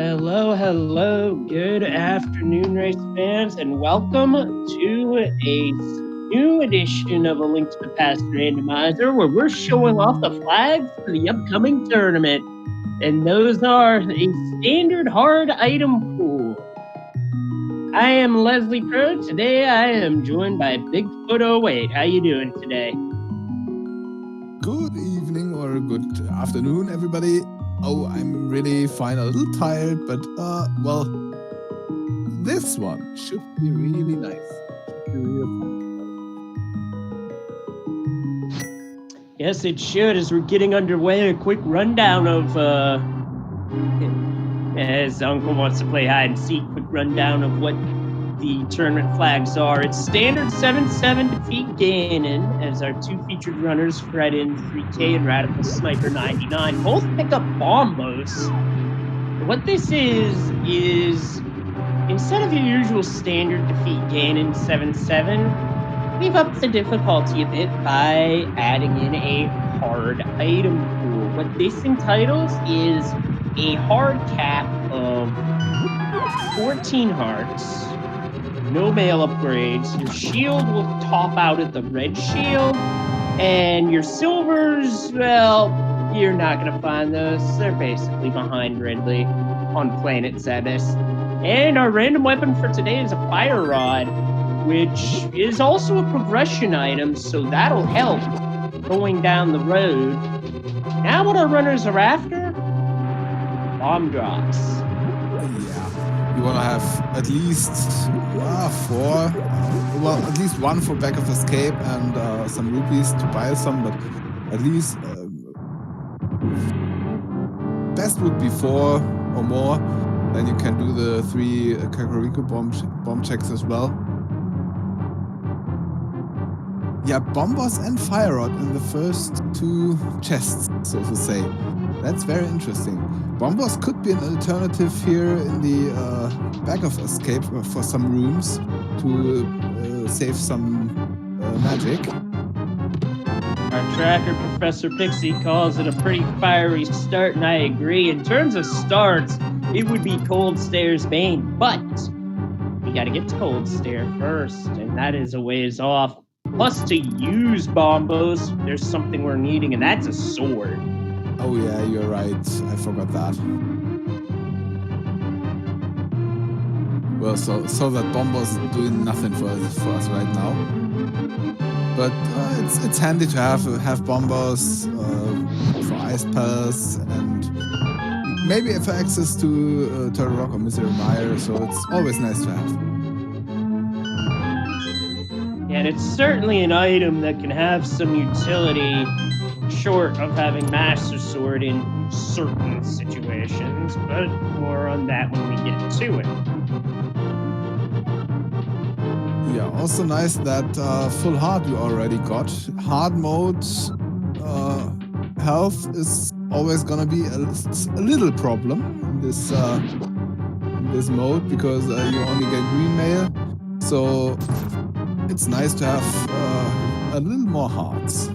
Hello, hello, good afternoon, race fans, and welcome to a new edition of A Link to the Past Randomizer, where we're showing off the flags for the upcoming tournament. And those are a standard hard item pool. I am Leslie Pro. Today I am joined by Bigfoot08. How you doing today? Good evening or good afternoon, everybody. Oh, I'm really fine, a little tired, but well, this one should be really nice. Should be real fun. Yes, it should. As we're getting underway, a quick rundown of, as Uncle wants to play hide and seek, quick rundown of what the tournament flags are. It's standard 7-7 defeat Ganon as our two featured runners, Fred in 3K and Radical Sniper 99, both pick up Bombos. What this is instead of your usual standard defeat Ganon 7-7, we've upped the difficulty a bit by adding in a hard item pool. What this entitles is a hard cap of 14 hearts, no mail upgrades. Your shield will top out at the red shield, and your silvers, well, you're not going to find those. They're basically behind Ridley on planet Zebes. And our random weapon for today is a fire rod, which is also a progression item, so that'll help going down the road. Now what our runners are after? Bomb drops. Yeah, you want to have at least 4, well, at least one for back of escape and some rupees to buy some, but at least best would be 4 or more. Then you can do the 3 Kakariko bomb checks as well. Yeah, bombers and fire rod in the first 2 chests, so to say. That's very interesting. Bombers could be an alternative here in the back of escape for some rooms to save some magic. Our tracker, Professor Pixie, calls it a pretty fiery start, and I agree. In terms of starts, it would be Cold Stare's Bane, but we got to get to Cold Stare first, and that is a ways off. Plus, to use Bombos, there's something we're needing, and that's a sword. Oh yeah, you're right. I forgot that. Well, so that Bombo's doing nothing for us right now. But it's handy to have Bombos for ice pellets and maybe for access to Turtle Rock or Misery Mire. So it's always nice to have. And it's certainly an item that can have some utility short of having Master Sword in certain situations, but more on that when we get to it. Yeah, also nice that full heart you already got. Hard mode health is always gonna be a little problem in this mode because you only get green mail, so it's nice to have a little more hearts.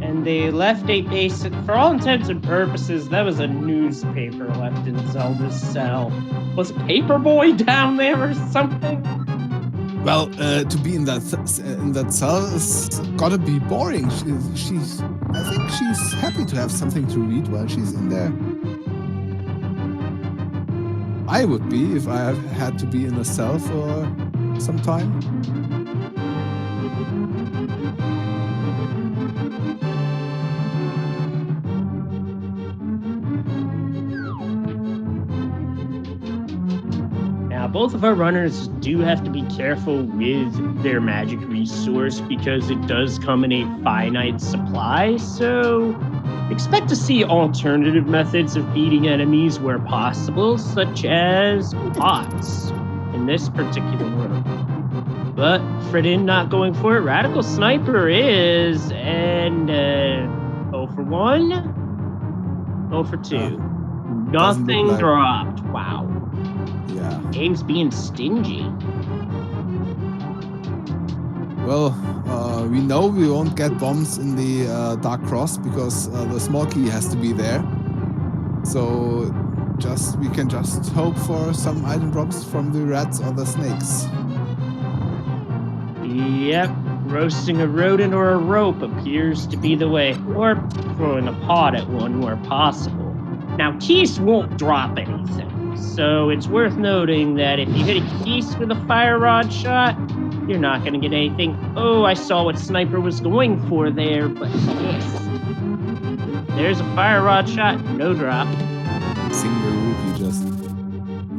And they left a basic, for all intents and purposes, that was a newspaper left in Zelda's cell. Was Paperboy down there or something? Well, to be in that cell is gotta be boring. I think she's happy to have something to read while she's in there. I would be if I had to be in a cell for some time. Both of our runners do have to be careful with their magic resource because it does come in a finite supply, so expect to see alternative methods of beating enemies where possible, such as bots in this particular room. But Fredin not going for it, Radical Sniper is, and 0 for 1, 0 for 2. Nothing dropped, wow. Yeah. Game's being stingy. Well, we know we won't get bombs in the Dark Cross because the small key has to be there. So we can just hope for some item drops from the rats or the snakes. Yep, roasting a rodent or a rope appears to be the way, or throwing a pot at one where possible. Now, Keese won't drop anything, so it's worth noting that if you hit a Keese with a fire rod shot, you're not going to get anything. Oh, I saw what Sniper was going for there, but missed. There's a fire rod shot, no drop. Single rupee just.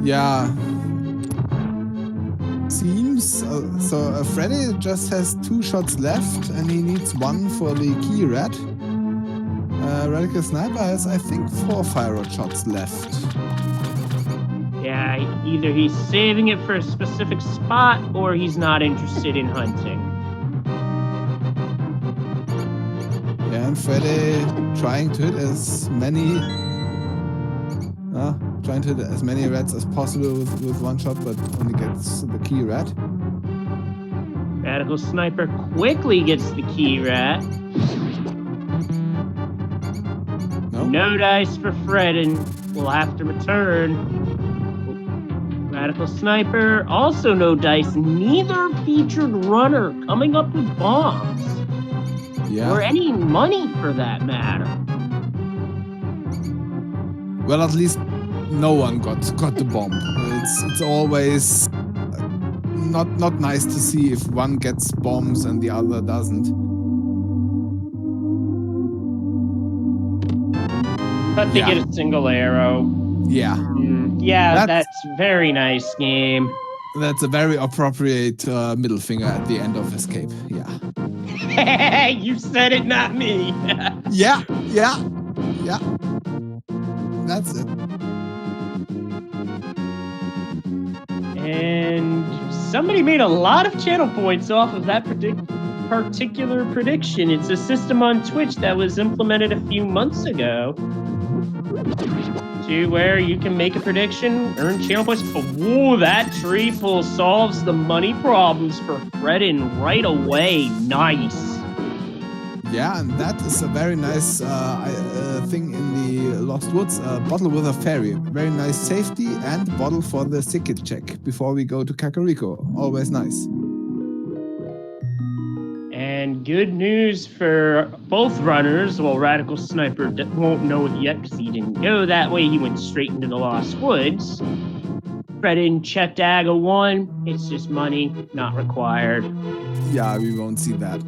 Yeah. Seems so. Freddy just has 2 shots left, and he needs 1 for the key rat. Radical Sniper has, I think, 4 fire rod shots left. Yeah, either he's saving it for a specific spot, or he's not interested in hunting. Yeah, and Freddy trying to hit as many rats as possible with 1 shot, but only gets the key rat. Radical Sniper quickly gets the key rat. No dice for Fred, and we'll have to return. Radical Sniper, also no dice. Neither featured runner coming up with bombs. Yeah. Or any money for that matter. Well, at least no one got the bomb. It's always not nice to see if one gets bombs and the other doesn't. But they get a single arrow. Yeah. Yeah, that's very nice game. That's a very appropriate middle finger at the end of Escape. Yeah. You said it, not me. Yeah. That's it. And somebody made a lot of channel points off of that particular prediction. It's a system on Twitch that was implemented a few months ago to where you can make a prediction, earn channel points. Oh, that tree pull solves the money problems for Fredin right away. Nice. Yeah, and that is a very nice thing in the Lost Woods. Bottle with a fairy. Very nice safety, and bottle for the ticket check before we go to Kakariko. Always nice. And good news for both runners. Well, Radical Sniper won't know it yet because he didn't go that way. He went straight into the Lost Woods. Fredin checked AGA 1. It's just money, not required. Yeah, we won't see that.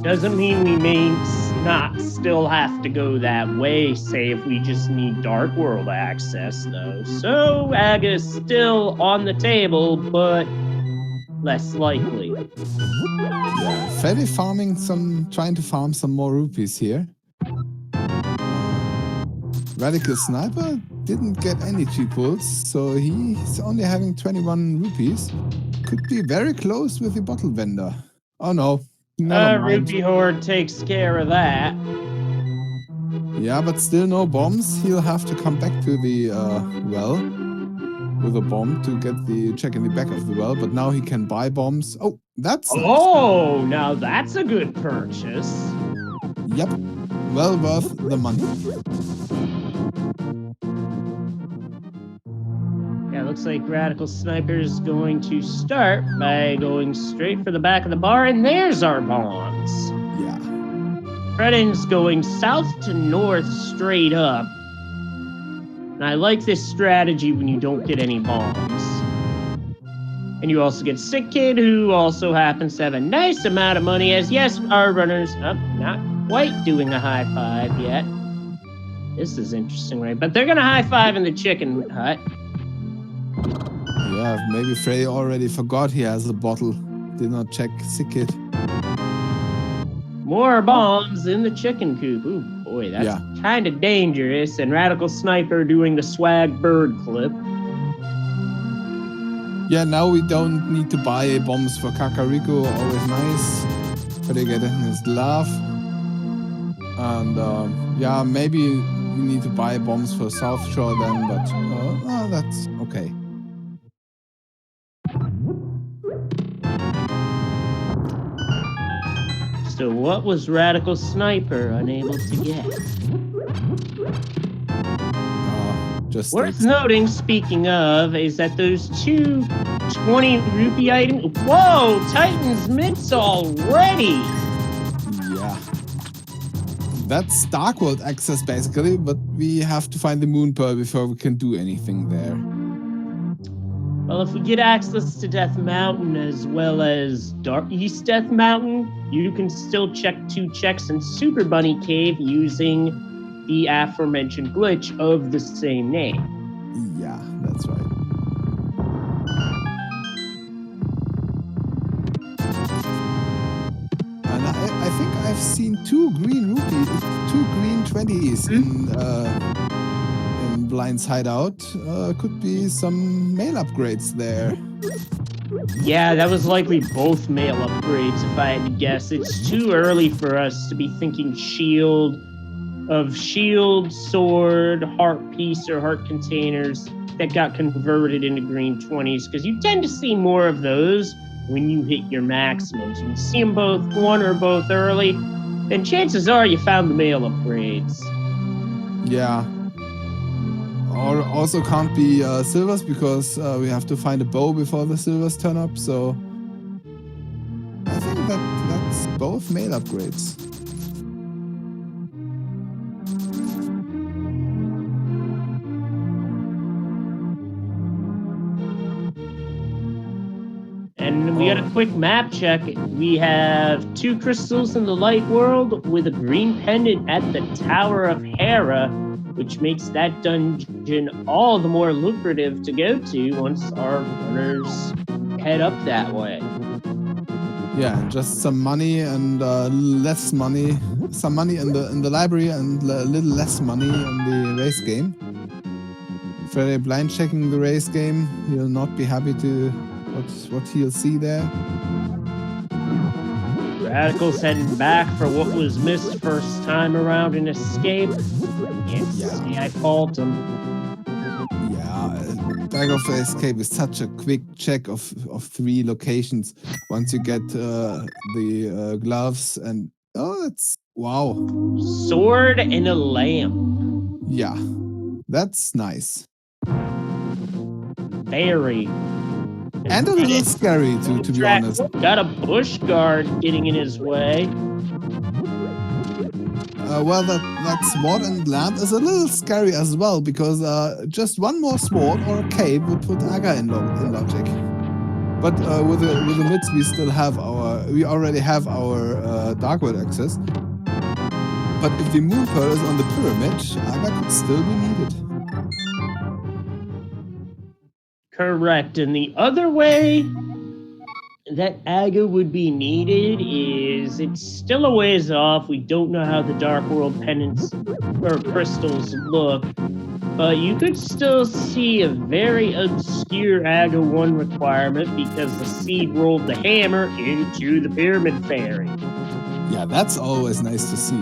Doesn't mean we may not still have to go that way, say if we just need Dark World access, though. So, AGA is still on the table, but less likely. Yeah, Freddy trying to farm some more rupees here. Radical Sniper didn't get any cheap pulls, so he's only having 21 rupees. Could be very close with the bottle vendor. Oh no. Rupee Horde takes care of that. Yeah, but still no bombs. He'll have to come back to the well with a bomb to get the check in the back of the well. But now he can buy bombs. Oh, that's nice. Oh, now that's a good purchase. Yep, well worth the money. Yeah, looks like Radical Sniper's going to start by going straight for the back of the bar, and there's our bombs. Yeah. Fredin's going south to north straight up. And I like this strategy when you don't get any bombs. And you also get Sick Kid, who also happens to have a nice amount of money, as yes, our runners not quite doing a high five yet. This is interesting, right? But they're going to high five in the chicken hut. Yeah, maybe Freddy already forgot he has a bottle. Did not check Sick Kid. More bombs in the chicken coop. Ooh, boy, that's kind of dangerous. And Radical Sniper doing the swag bird clip. Yeah, now we don't need to buy bombs for Kakariko. Always nice. But they get in his glove. And yeah, maybe we need to buy bombs for South Shore then, but that's okay. So what was Radical Sniper unable to get? Just Worth sticks. noting, speaking of, is that those two 20 rupee items... Whoa! Titan's mitts already! Yeah. That's Dark World access, basically, but we have to find the Moon Pearl before we can do anything there. Well, if we get access to Death Mountain as well as East Death Mountain, you can still check 2 checks in Super Bunny Cave using the aforementioned glitch of the same name. Yeah, that's right. And I think I've seen 2 green 20s in Blind's hideout. Could be some mail upgrades there. Yeah, that was likely both mail upgrades, if I had to guess. It's too early for us to be thinking shield, sword, heart piece, or heart containers that got converted into green 20s, because you tend to see more of those when you hit your maximums. When you see them both, one or both early, then chances are you found the mail upgrades. Yeah. Or also can't be silvers, because we have to find a bow before the silvers turn up, so I think that's both mail upgrades. And we got a quick map check. We have 2 crystals in the light world with a green pendant at the Tower of Hera, which makes that dungeon all the more lucrative to go to once our runners head up that way. Yeah, just some money and less money. Some money in the library and a little less money in the race game. Freddy blind checking the race game. He'll not be happy to what he'll see there. Radical's heading back for what was missed first time around in Escape. Can't say I fault him. Yeah, Back of Escape is such a quick check of 3 locations. Once you get the gloves and it's wow. Sword and a lamp. Yeah, that's nice. Very. And a little scary to be honest. Got a bush guard getting in his way. Well, that sword and lamp is a little scary as well, because just one more sword or a cape would put Aga in logic. But with the mids, we already have our Dark World access. But if the Moon Pearl is on the pyramid, Aga could still be needed. Correct. And the other way that Aga would be needed is it's still a ways off. We don't know how the Dark World pendants or crystals look, but you could still see a very obscure Aga 1 requirement because the seed rolled the hammer into the Pyramid Fairy. Yeah, that's always nice to see.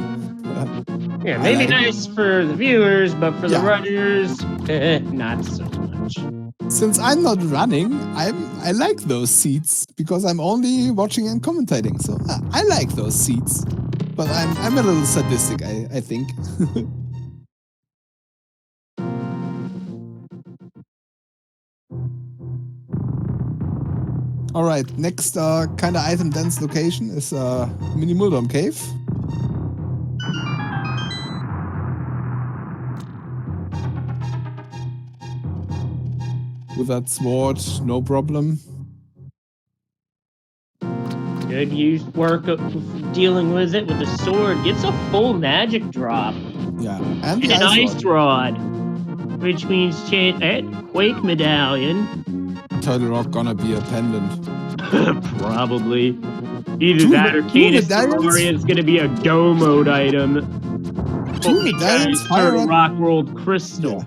Yeah, maybe nice for the viewers, but for the runners, not so much. Since I'm not running, I like those seats because I'm only watching and commentating. So I like those seats, but I'm a little sadistic, I think. All right, next kind of item dense location is Mini Muldom Cave. With that sword, no problem. Good work of dealing with it with the sword. Gets a full magic drop. Yeah, and an ice rod. Which means Quake Medallion. Turtle Rock gonna be a pendant. Probably. Either that or Canis is gonna be a go mode item. 2 medallions, Turtle Rock World Crystal. Yeah.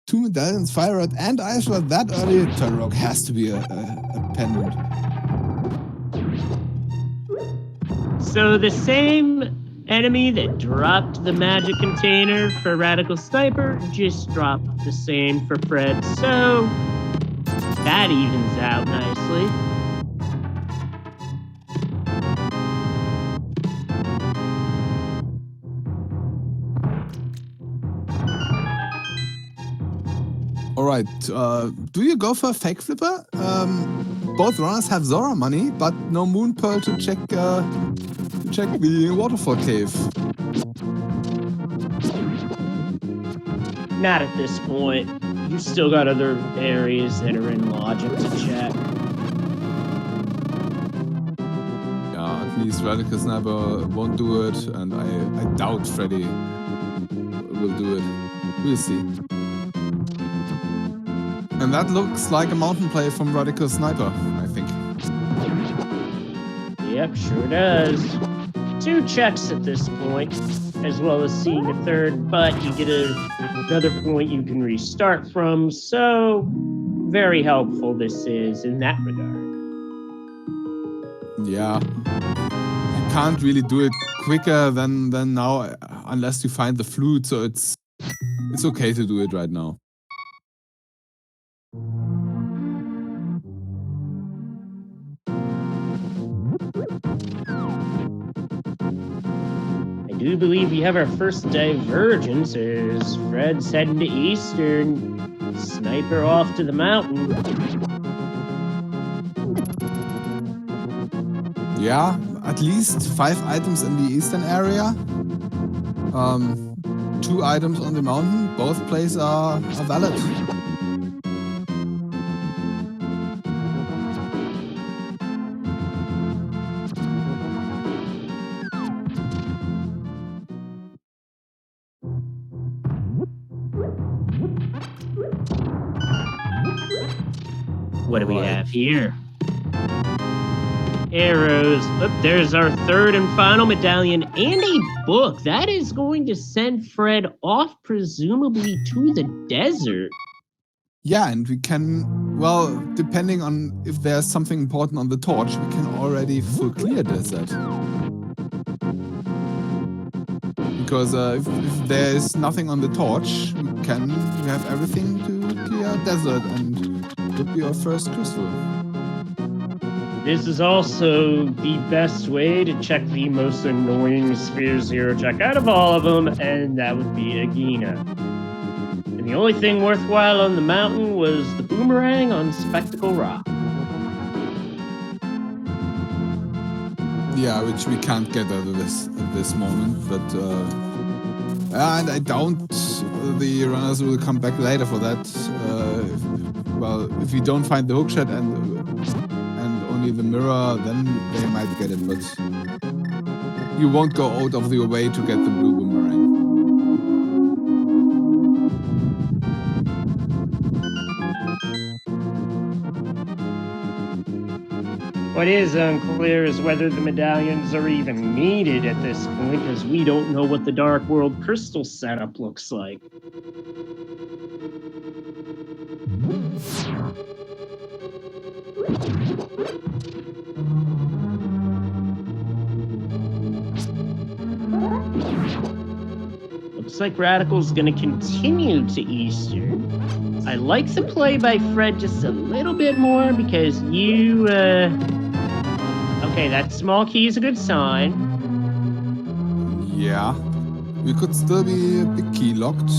2 medallions, Fire Rod, and Ice Rod that early. Turtle Rock has to be a pendant. So the same enemy that dropped the magic container for Radical Sniper just dropped the same for Fred. So that evens out nicely. right. Do you go for a fake flipper? Both runners have Zora money, but no Moon Pearl to check the waterfall cave. Not at this point. You still got other areas that are in logic to check. Yeah, at least Radical Sniper won't do it, and I doubt Freddy will do it. We'll see. And that looks like a mountain play from Radical Sniper, I think. Yep, sure does. 2 checks at this point, as well as seeing a third, but you get another point you can restart from, so very helpful this is in that regard. Yeah. You can't really do it quicker than now unless you find the flute, so it's okay to do it right now. I do believe we have our first divergence as Fred's heading to Eastern, Sniper off to the mountain. Yeah, at least 5 items in the eastern area. 2 items on the mountain. Both plays are valid. What do we have here? Arrows. Oh, there's our third and final medallion and a book. That is going to send Fred off, presumably to the desert. Yeah, and we can, well, depending on if there's something important on the torch, we can already full clear desert. Because if there is nothing on the torch, we have everything to clear desert, and would be our first crystal. This is also the best way to check the most annoying Sphere 0 check out of all of them, and that would be Agena. And the only thing worthwhile on the mountain was the boomerang on Spectacle Rock. Yeah, which we can't get out of this moment, but and I doubt the runners will come back later for that. If we don't find the hookshot and only the mirror, then they might get it, but you won't go out of your way to get the blue boomerang. What is unclear is whether the medallions are even needed at this point, because we don't know what the Dark World crystal setup looks like. Looks like Radical's gonna continue to Eastern. I like the play by Fred just a little bit more because you, okay, that small key is a good sign. Yeah, we could still be a big key locked.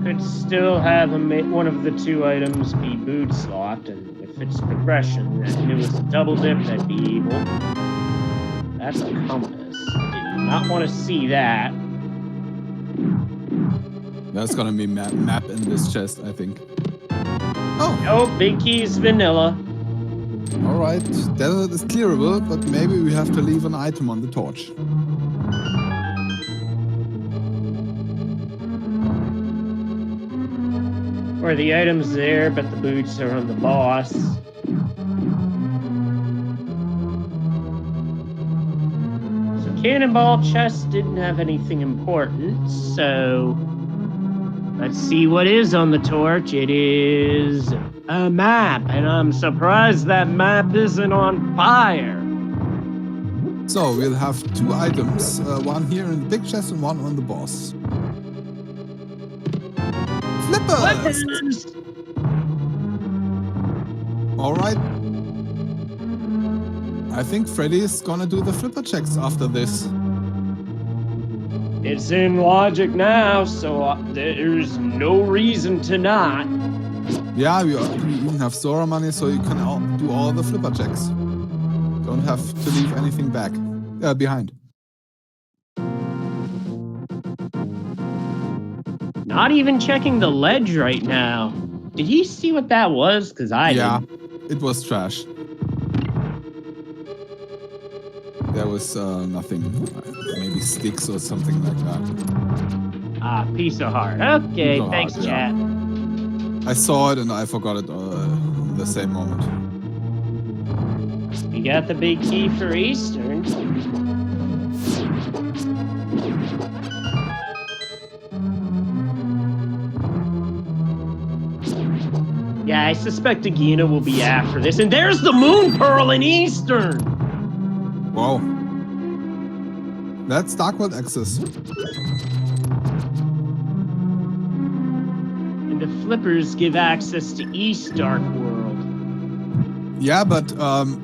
Could still have one of the 2 items be boots locked, and if it's progression, and it was a double dip, that'd be evil. That's a compass. Did not want to see that. There's gonna be map in this chest, I think. Oh! Oh, big key's vanilla. Alright, desert is clearable, but maybe we have to leave an item on the torch. Or the item's there, but the boots are on the boss. So Cannonball chest didn't have anything important, so let's see what is on the torch. It is a map, and I'm surprised that map isn't on fire. So we'll have 2 items, one here in the big chest and one on the boss. Flippers! Alright. I think Freddy is gonna do the flipper checks after this. It's in logic now, so there's no reason to not. Yeah, we even have Zora money, so you can do all the flipper checks. Don't have to leave anything behind. Not even checking the ledge right now. Did he see what that was? Because I didn't. It was trash. There was nothing. Maybe sticks or something like that. Ah, piece of heart. Okay, thanks, chat. I saw it and I forgot it in the same moment. You got the big key for Eastern. Yeah, I suspect Agina will be after this. And there's the Moon Pearl in Eastern! Wow. That's Dark World access. And the flippers give access to East Dark World. Yeah, but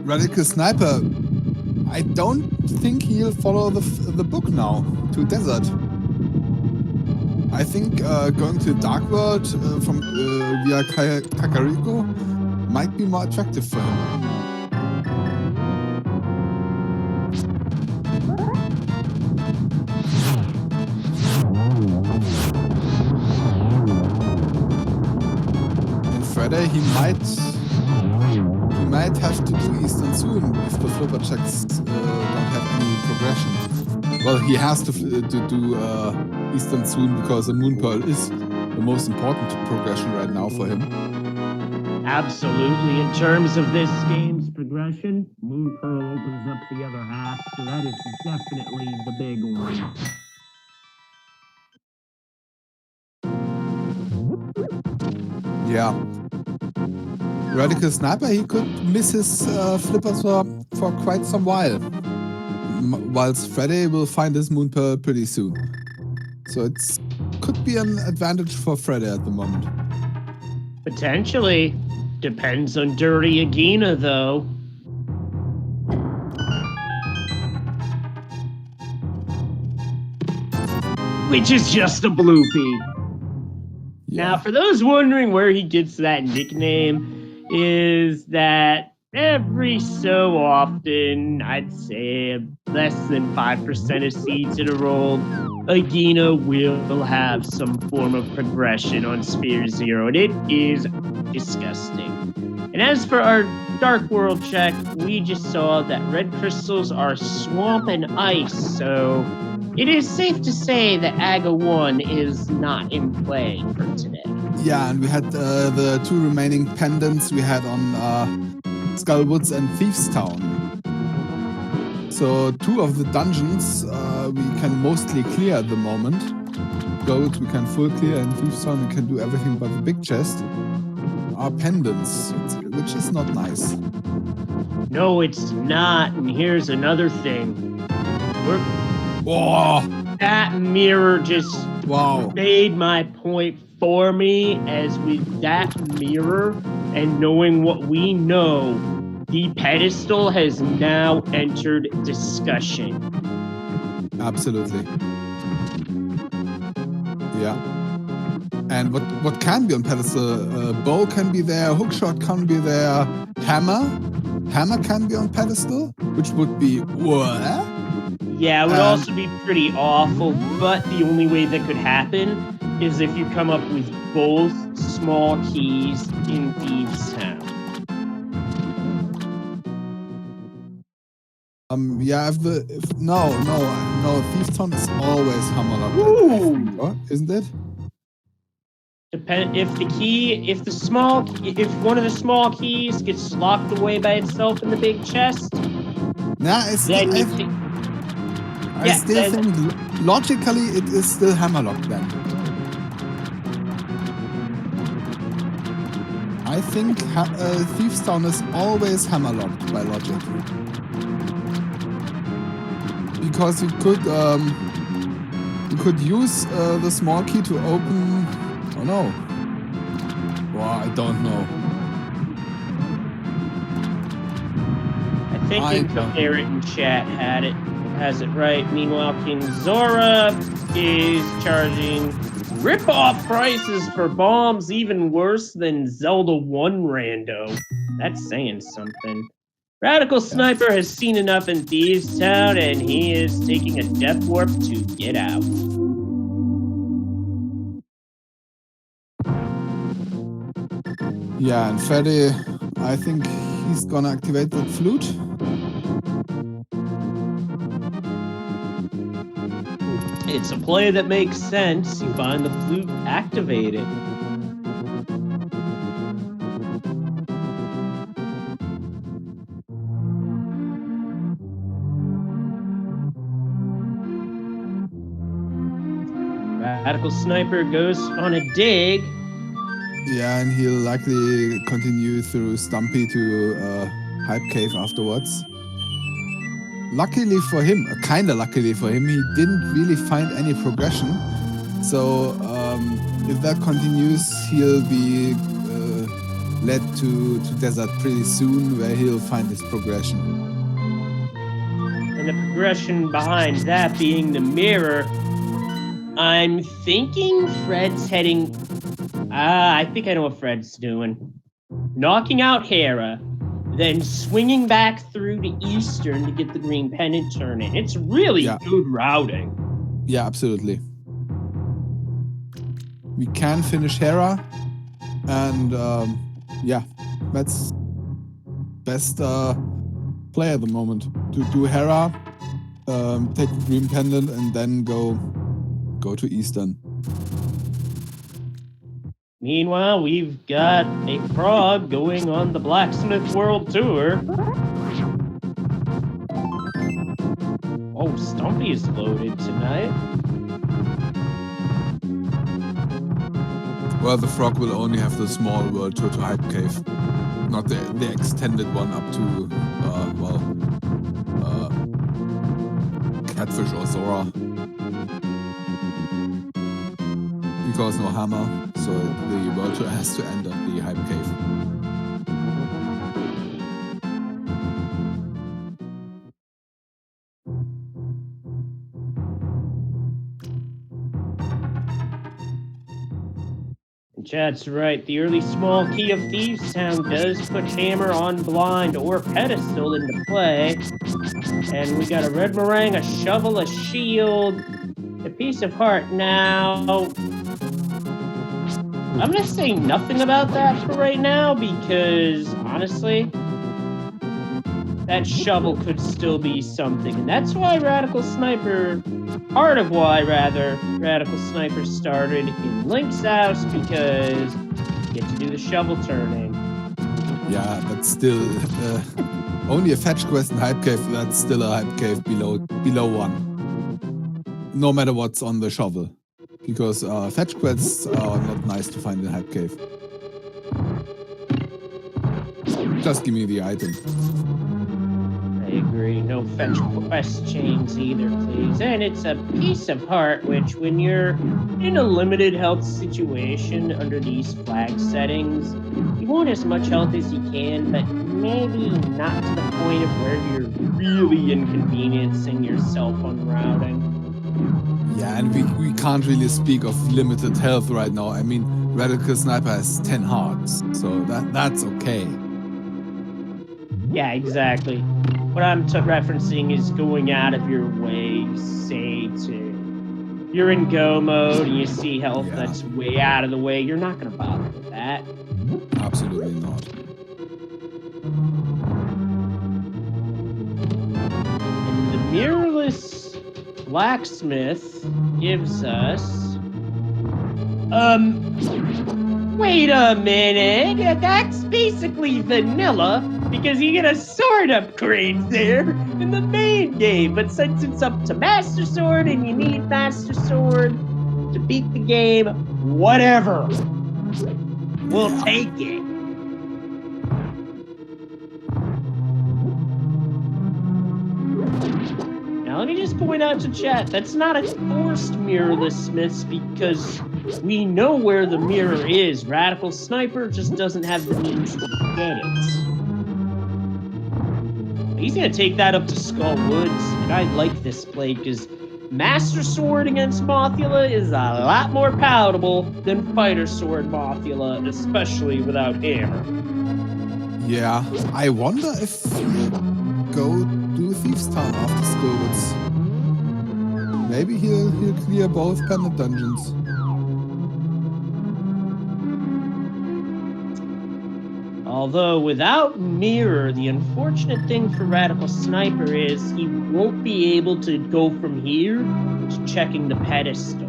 Radical Sniper, I don't think he'll follow the book now to Desert. I think going to Dark World from via Kakariko might be more attractive for him. In Friday he might have to do Eastern soon if the flipper checks don't have any progression. Well, he has to do Eastern soon because the Moon Pearl is the most important progression right now for him. Absolutely. In terms of this game's progression, Moon Pearl opens up the other half, so that is definitely the big one. Yeah. Radical Sniper, he could miss his flippers for quite some while. Whilst Freddy will find his Moon Pearl pretty soon. So it could be an advantage for Freddy at the moment. Potentially. Depends on Dirty Agina, though. Which is just a bloopy. Yeah. Now, for those wondering where he gets that nickname, is that every so often, I'd say less than 5% of seeds in a roll, Agina will have some form of progression on Sphere Zero, and it is disgusting. And as for our Dark World check, we just saw that red crystals are swamp and ice, so it is safe to say that AGA 1 is not in play for today. Yeah, and we had the two remaining pendants we had on Skullwoods and Thieves Town. So 2 of the dungeons we can mostly clear at the moment. Gold we can full clear, and Thieves Town we can do everything but the big chest. Are pendants, which is not nice. No, it's not. And here's another thing. That mirror just made my point for me, as with that mirror and knowing what we know, the pedestal has now entered discussion. Absolutely. Yeah. And what can be on pedestal? Bow can be there, hookshot can be there, hammer can be on pedestal, which would be what? Yeah, it would also be pretty awful, but the only way that could happen is if you come up with both small keys in Thieves Town. Yeah, no, Thieves Town is always hammerlock, isn't it? If one of the small keys gets locked away by itself in the big chest, I still think logically it is still hammerlock then. I think Thieves Town is always hammerlocked by logic. Because you could use the small key to open. Oh no. Well, I don't know. I think Incoherent in chat has it right. Meanwhile, King Zora is charging rip-off prices for bombs even worse than Zelda 1 rando. That's saying something. Radical Sniper has seen enough in Thieves Town, and he is taking a death warp to get out. Yeah, and Freddy, I think he's gonna activate that flute. It's a play that makes sense. You find the flute activated. Radical Sniper goes on a dig. Yeah, and he'll likely continue through Stumpy to Hype Cave afterwards. Luckily for him, kinda luckily for him, he didn't really find any progression. So if that continues, he'll be led to Desert pretty soon, where he'll find his progression. And the progression behind that being the mirror. I'm thinking Fred's heading... I think I know what Fred's doing. Knocking out Hera, then swinging back through to Eastern to get the green pendant turn in. It's really good routing. Yeah, absolutely. We can finish Hera, and yeah, that's best play at the moment. To do Hera, take the green pendant, and then go to Eastern. Meanwhile, we've got a frog going on the Blacksmith World Tour. Oh, Stumpy is loaded tonight. Well, the frog will only have the small World Tour to Hype Cave, not the extended one up to, Catfish or Zora. Because no hammer, so the World Tour has to end at the Hype Cave. Chad's right. The early small key of Thieves Town does put Hammer on blind or pedestal into play. And we got a red meringue, a shovel, a shield, a piece of heart. Now, I'm going to say nothing about that for right now because, honestly, that shovel could still be something. And that's why Radical Sniper... Part of why, rather, Radical Sniper started in Link's house, because you get to do the shovel turning. Yeah, but still, only a fetch quest in Hype Cave, that's still a Hype Cave below 1. No matter what's on the shovel. Because fetch quests are not nice to find in Hype Cave. Just give me the item. I agree. No fetch quest chains either, please. And it's a piece of heart, which when you're in a limited health situation under these flag settings, you want as much health as you can, but maybe not to the point of where you're really inconveniencing yourself on routing. Yeah, and we can't really speak of limited health right now. I mean, Radical Sniper has 10 hearts, so that's okay. Yeah, exactly. What I'm referencing is going out of your way, say, to... You're in go mode and you see health that's way out of the way. You're not going to bother with that. Absolutely not. And the mirrorless blacksmith gives us... Wait a minute. That's basically vanilla, because you get a sword upgrade there in the main game. But since it's up to Master Sword and you need Master Sword to beat the game, whatever. We'll take it. Now let me just point out to chat, that's not a forced mirrorless smiths, because we know where the mirror is. Radical Sniper just doesn't have the means to get it. He's going to take that up to Skull Woods, and I like this play because Master Sword against Mothula is a lot more palatable than Fighter Sword Mothula, especially without hammer. Yeah, I wonder if he'll go do Thieves Town after Skullwoods. Maybe he'll clear both Pendant dungeons. Although without Mirror, the unfortunate thing for Radical Sniper is he won't be able to go from here to checking the pedestal.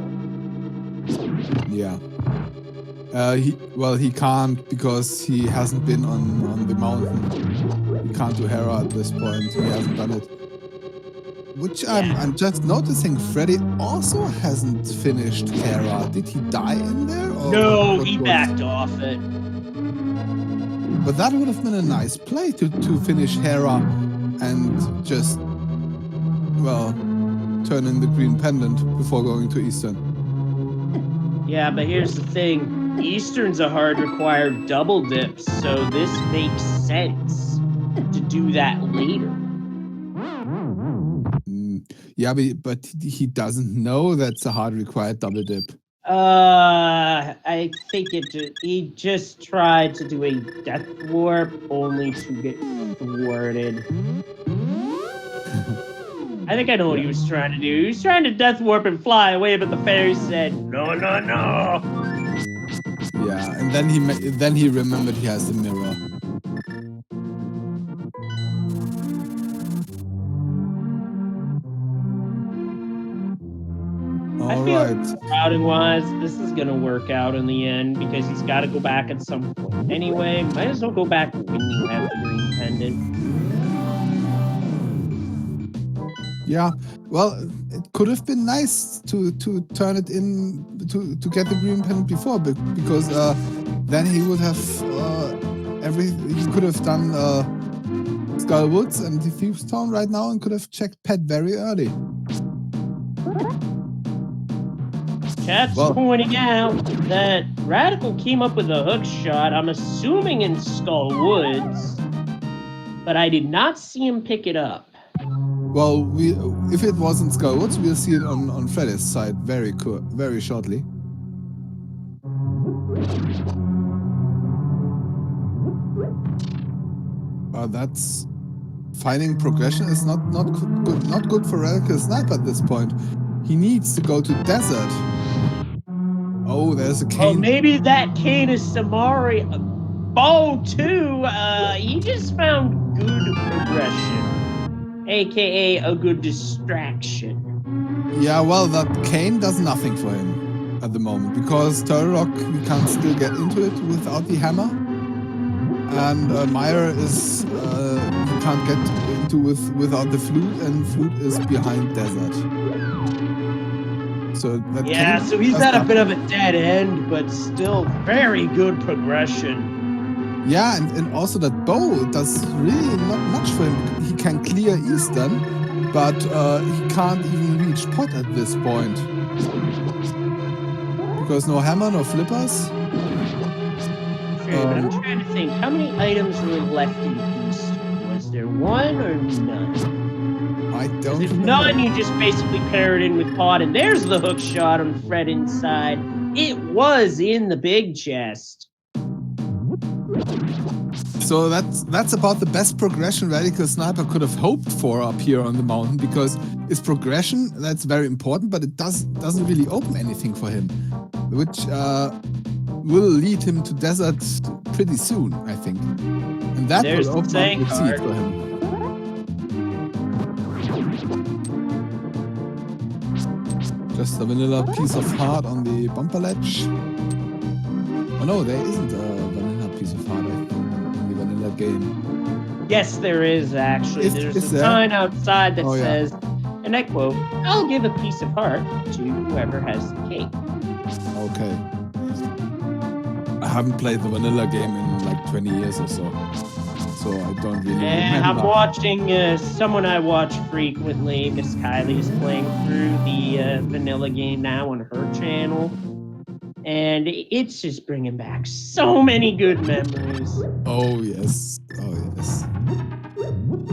Yeah. He can't because he hasn't been on the mountain. He can't do Hera at this point. He hasn't done it. Which I'm just noticing. Freddy also hasn't finished Hera. Did he die in there? Or no, he backed off it. But that would have been a nice play to finish Hera and just, well, turn in the green pendant before going to Eastern. Yeah, but here's the thing. Eastern's a hard required double dip, so this makes sense to do that later. Yeah, but he doesn't know that's a hard required double dip. I think he just tried to do a death warp only to get thwarted. I think I know what he was trying to do. He was trying to death warp and fly away, but the fairy said, no, no, no. Yeah, and then he remembered he has the mirror. I feel routing-wise, this is going to work out in the end because he's got to go back at some point. Anyway, might as well go back when you have the green pendant. Yeah, well, it could have been nice to turn it in to get the green pendant before, because then he would have he could have done Skullwoods and the Thieves Town right now and could have checked Pet very early. Chat's pointing out that Radical came up with a hook shot, I'm assuming in Skullwoods, but I did not see him pick it up. Well, if it wasn't Skullwoods, we'll see it on Freddy's side very shortly. That's finding progression is not good for Radical Sniper at this point. He needs to go to Desert. Oh, there's a cane. Oh, maybe that cane is Samari. Bow too. He just found good progression, aka a good distraction. Yeah, well, that cane does nothing for him at the moment because Turtle Rock we can't still get into it without the hammer, and Meyer is he can't get into without the flute, and flute is behind Desert. So that so he's at a bit of a dead end, but still very good progression. Yeah, and also that bow does really not much for him. He can clear Eastern, but he can't even reach Pot at this point. Because no hammer, no flippers. Sure, but I'm trying to think, how many items were left in Eastern? Was there one or none? I don't If remember. none, you just basically pair it in with Pot, and there's the hook shot on Fred inside. It was in the big chest. So that's about the best progression Radical Sniper could have hoped for up here on the mountain, because it's progression that's very important, but it doesn't really open anything for him, which will lead him to Desert pretty soon, I think, and that will open up the seat for him. Just a vanilla piece of heart on the bumper ledge. Oh no, there isn't a vanilla piece of heart in the vanilla game. Yes, there is actually. There's a sign outside that says, and I quote, "I'll give a piece of heart to whoever has the cake." Okay. I haven't played the vanilla game in like 20 years or so. So I don't really remember. I'm watching someone I watch frequently, Miss Kylie, is playing through the vanilla game now on her channel. And it's just bringing back so many good memories. Oh, yes. Oh, yes.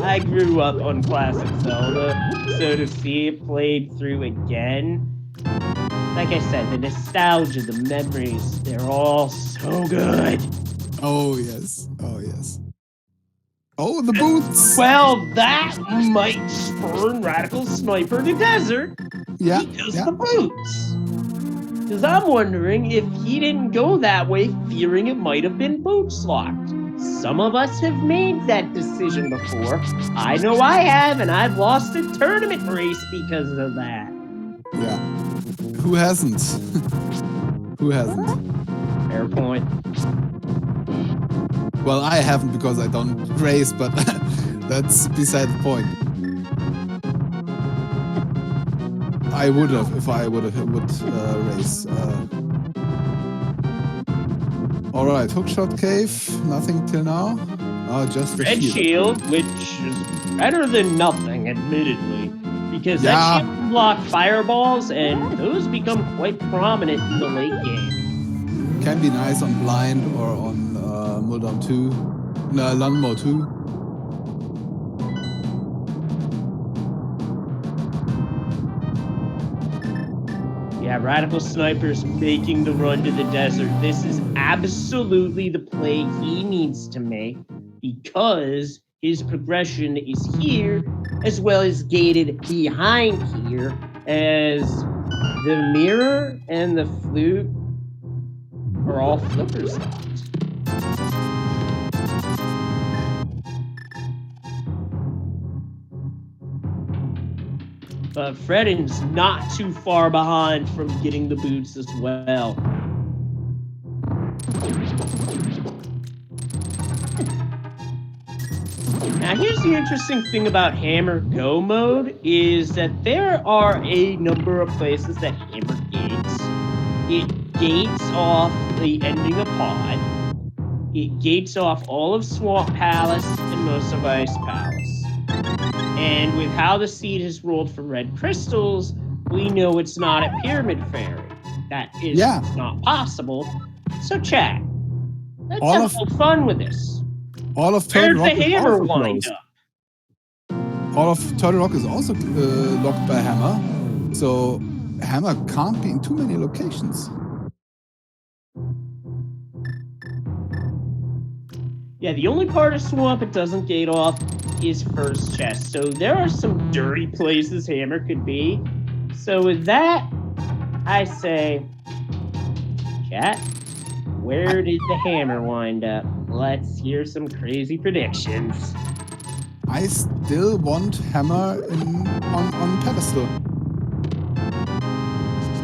I grew up on classic Zelda, so to see it played through again, like I said, the nostalgia, the memories, they're all so good. Oh, yes. Oh, yes. Oh, the boots! Well, that might spurn Radical Sniper to Desert Yeah, because yeah. of the boots. Because I'm wondering if he didn't go that way fearing it might have been boots locked. Some of us have made that decision before. I know I have, and I've lost a tournament race because of that. Yeah. Who hasn't? Who hasn't? Fair point. Well, I haven't because I don't race, but that's beside the point. I would have if I would race. All right, hookshot cave. Nothing till now. Just the Red shield. shield, which is better than nothing, admittedly, because Yeah. that shield can block fireballs, and those become quite prominent in the late game. Can be nice on blind or on Muldown 2. No, Lunmo 2. Yeah, Radical Sniper's making the run to the desert. This is absolutely the play he needs to make because his progression is here as well as gated behind here as the mirror and the flute are all flipper stops. But Fredden's not too far behind from getting the boots as well. Now here's the interesting thing about Hammer Go mode is that there are a number of places that Hammer gates. It gates off the ending of Pod. It gates off all of Swamp Palace and most of Ice Palace. And with how the seed has rolled for red crystals, we know it's not a Pyramid Fairy. That is not possible. So chat, let's have a little fun with this. All of Turtle Rock the hammer wind closed. up? All of Turtle Rock is also locked by Hammer. So Hammer can't be in too many locations. Yeah, the only part of Swamp it doesn't gate off is first chest. So there are some dirty places Hammer could be. So with that, I say, chat, where did the hammer wind up? Let's hear some crazy predictions. I still want Hammer on pedestal.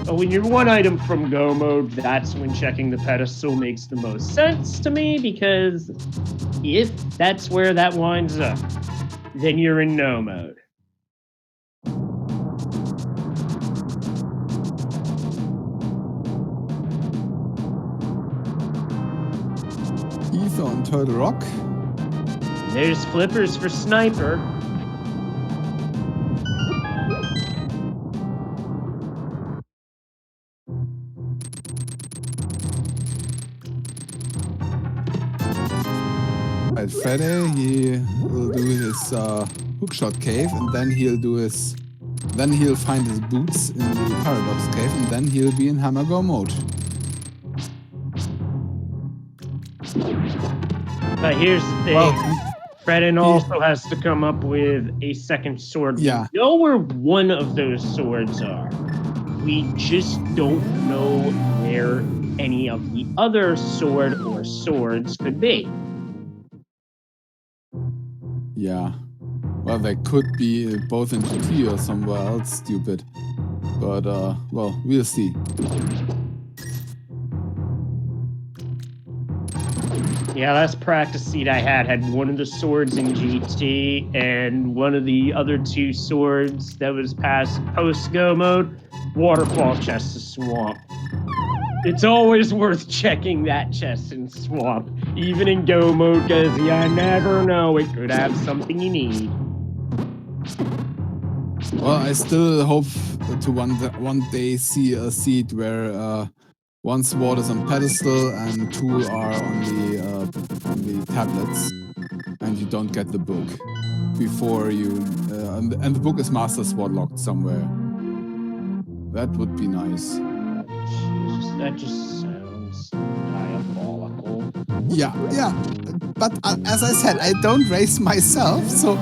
But when you're one item from Go mode, that's when checking the pedestal makes the most sense to me, because if that's where that winds up, then you're in No mode. Ether on Turtle Rock. There's flippers for Sniper. Right, Freddy, he will do his hookshot cave, and then he'll find his boots in the Paradox cave, and then he'll be in Hammer Go mode. But here's the thing. Fredden also has to come up with a second sword. Yeah. We know where one of those swords are. We just don't know where any of the other sword or swords could be. Yeah. Well, they could be both in GT or somewhere else stupid. But, well, we'll see. Yeah, last practice seat I had one of the swords in GT and one of the other two swords that was post-go mode, waterfall chest to Swamp. It's always worth checking that chest in Swamp, even in Go mode, because you never know, it could have something you need. Well, I still hope to one day see a seed where one sword is on pedestal and two are on the tablets, and you don't get the book. before you... and the book is Master Sword locked somewhere. That would be nice. Jesus, that just sounds diabolical. Yeah. But as I said, I don't race myself, so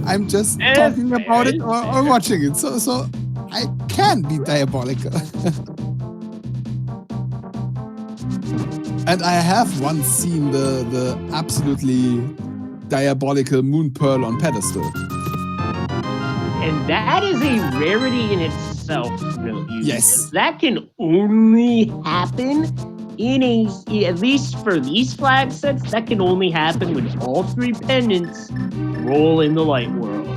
I'm just talking about it or watching it. So I can be diabolical. And I have once seen the absolutely diabolical moon pearl on pedestal. And that is a rarity in itself, really. Yes. That can only happen at least for these flag sets, that can only happen when all 3 pendants roll in the light world.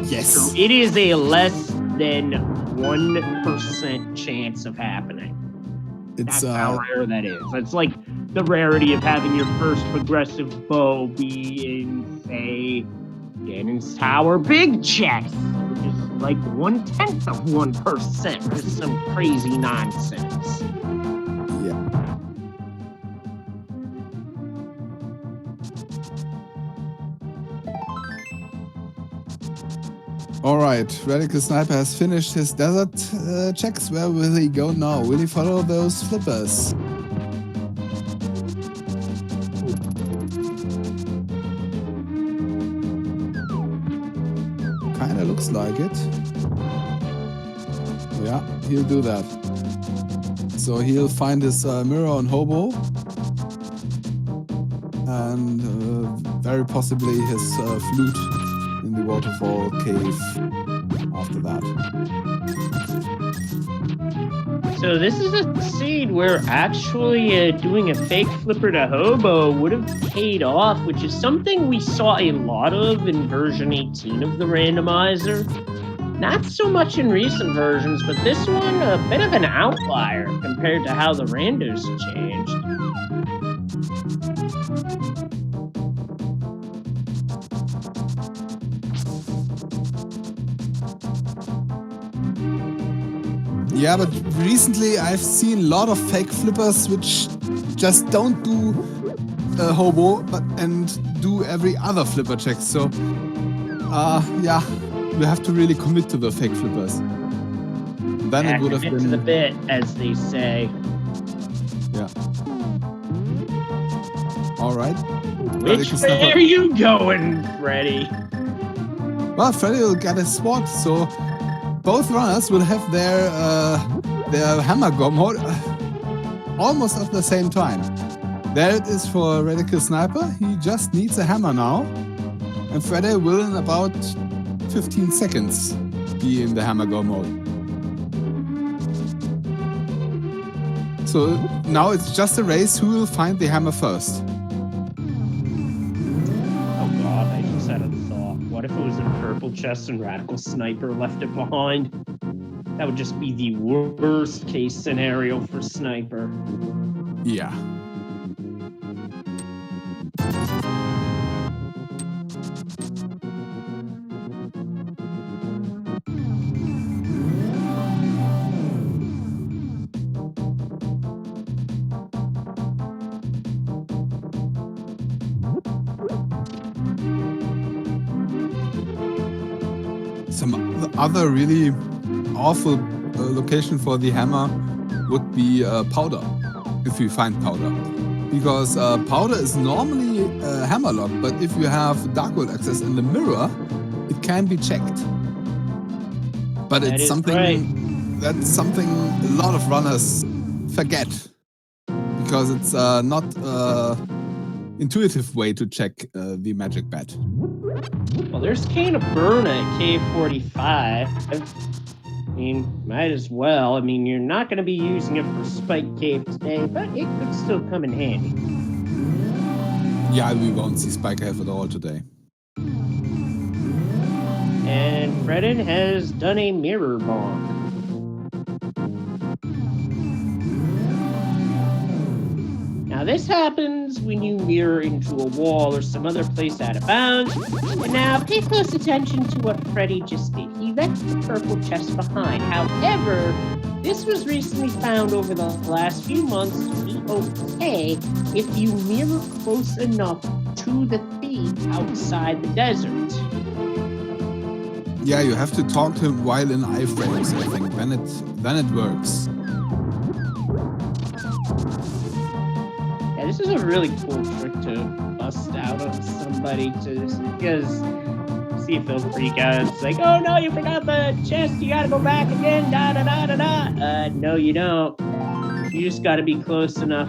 Yes. So it is a less than 1% chance of happening. That's how rare that is. It's like the rarity of having your first progressive bow be in, say, Ganon's Tower Big Chest, which is like 1/10 of 1%. It's some crazy nonsense. Yeah. All right, Radical Sniper has finished his desert checks. Where will he go now? Will he follow those flippers? Kinda looks like it. Yeah, he'll do that. So he'll find his mirror on Hobo. And very possibly his flute in the waterfall cave after that. So this is a scene where actually doing a fake flipper to Hobo would have paid off, which is something we saw a lot of in version 18 of the randomizer. Not so much in recent versions, but this one a bit of an outlier compared to how the randos changed. Yeah, but recently I've seen a lot of fake flippers which just don't do Hobo and do every other flipper check. So, yeah, you have to really commit to the fake flippers. Then it would have been to the bit, as they say. Yeah. All right. Which way are you going, Freddy? Well, Freddy will get a sword, so both runners will have their hammer go mode almost at the same time. There it is for Radical Sniper. He just needs a hammer now. And Freddy will in about 15 seconds be in the hammer go mode. So now it's just a race who will find the hammer first. Oh god, I just had a thought. What if it was in purple chest and Radical Sniper left it behind? That would just be the worst case scenario for Sniper. Yeah. Some other really awful location for the hammer would be powder, if you find powder. Because powder is normally hammerlock, but if you have dark world access in the mirror, it can be checked. But it's something that's something a lot of runners forget, because it's not intuitive way to check the magic bat. Well, there's Cane of Burn at K45. I mean, might as well. I mean, you're not going to be using it for Spike Cave today, but it could still come in handy. Yeah, we won't see Spike Cave at all today. And Fredden has done a mirror bonk. Now this happens when you mirror into a wall or some other place out of bounds. And now pay close attention to what Freddy just did. He left the purple chest behind. However, this was recently found over the last few months to be okay if you mirror close enough to the thief city outside the desert. Yeah, you have to talk to him while in iframes, I think. Then it works. Yeah, this is a really cool trick to bust out on somebody because see if they'll freak out. It's like, oh no, you forgot the chest. You gotta go back again. Da da da da da. No, you don't. You just gotta be close enough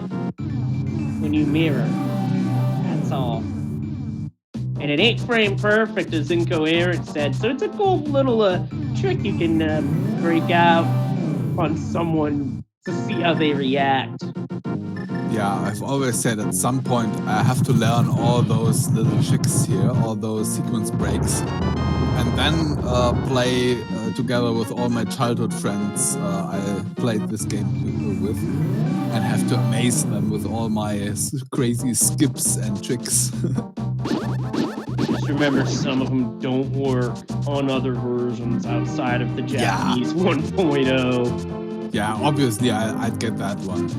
when you mirror. That's all. And it ain't frame perfect, as Incoherent said. So it's a cool little trick you can break out on someone to see how they react. Yeah, I've always said at some point I have to learn all those little tricks here, all those sequence breaks, and then play together with all my childhood friends I played this game with, and have to amaze them with all my crazy skips and tricks. Just remember, some of them don't work on other versions outside of the Japanese 1.0. Yeah, obviously I'd get that one.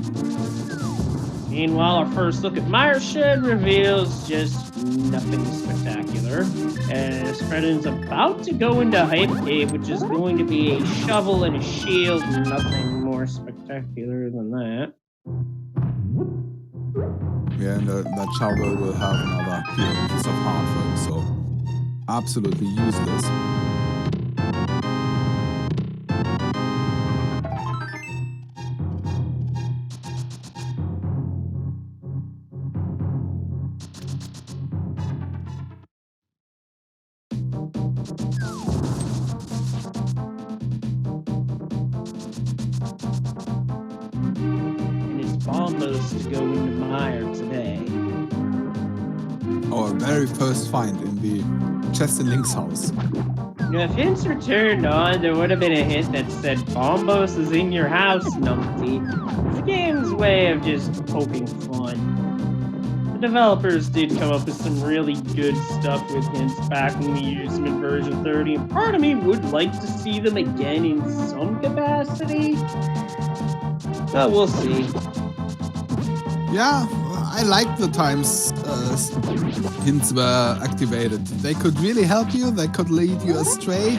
Meanwhile, our first look at Meyer Shed reveals just nothing spectacular, as Fredden's about to go into Hype Cave, which is going to be a shovel and a shield, nothing more spectacular than that. Yeah, and that shovel will have another piece of hardware, so absolutely useless. And it's Bombos to go into Meyer today. Our very first find in the chest in Link's house. Now, if hints were turned on, there would have been a hint that said Bombos is in your house, numpty. It's the game's way of just poking fun. The developers did come up with some really good stuff with hints back when we used them in version 30, and part of me would like to see them again in some capacity. But we'll see. Yeah, I like the times hints were activated. They could really help you, they could lead you astray.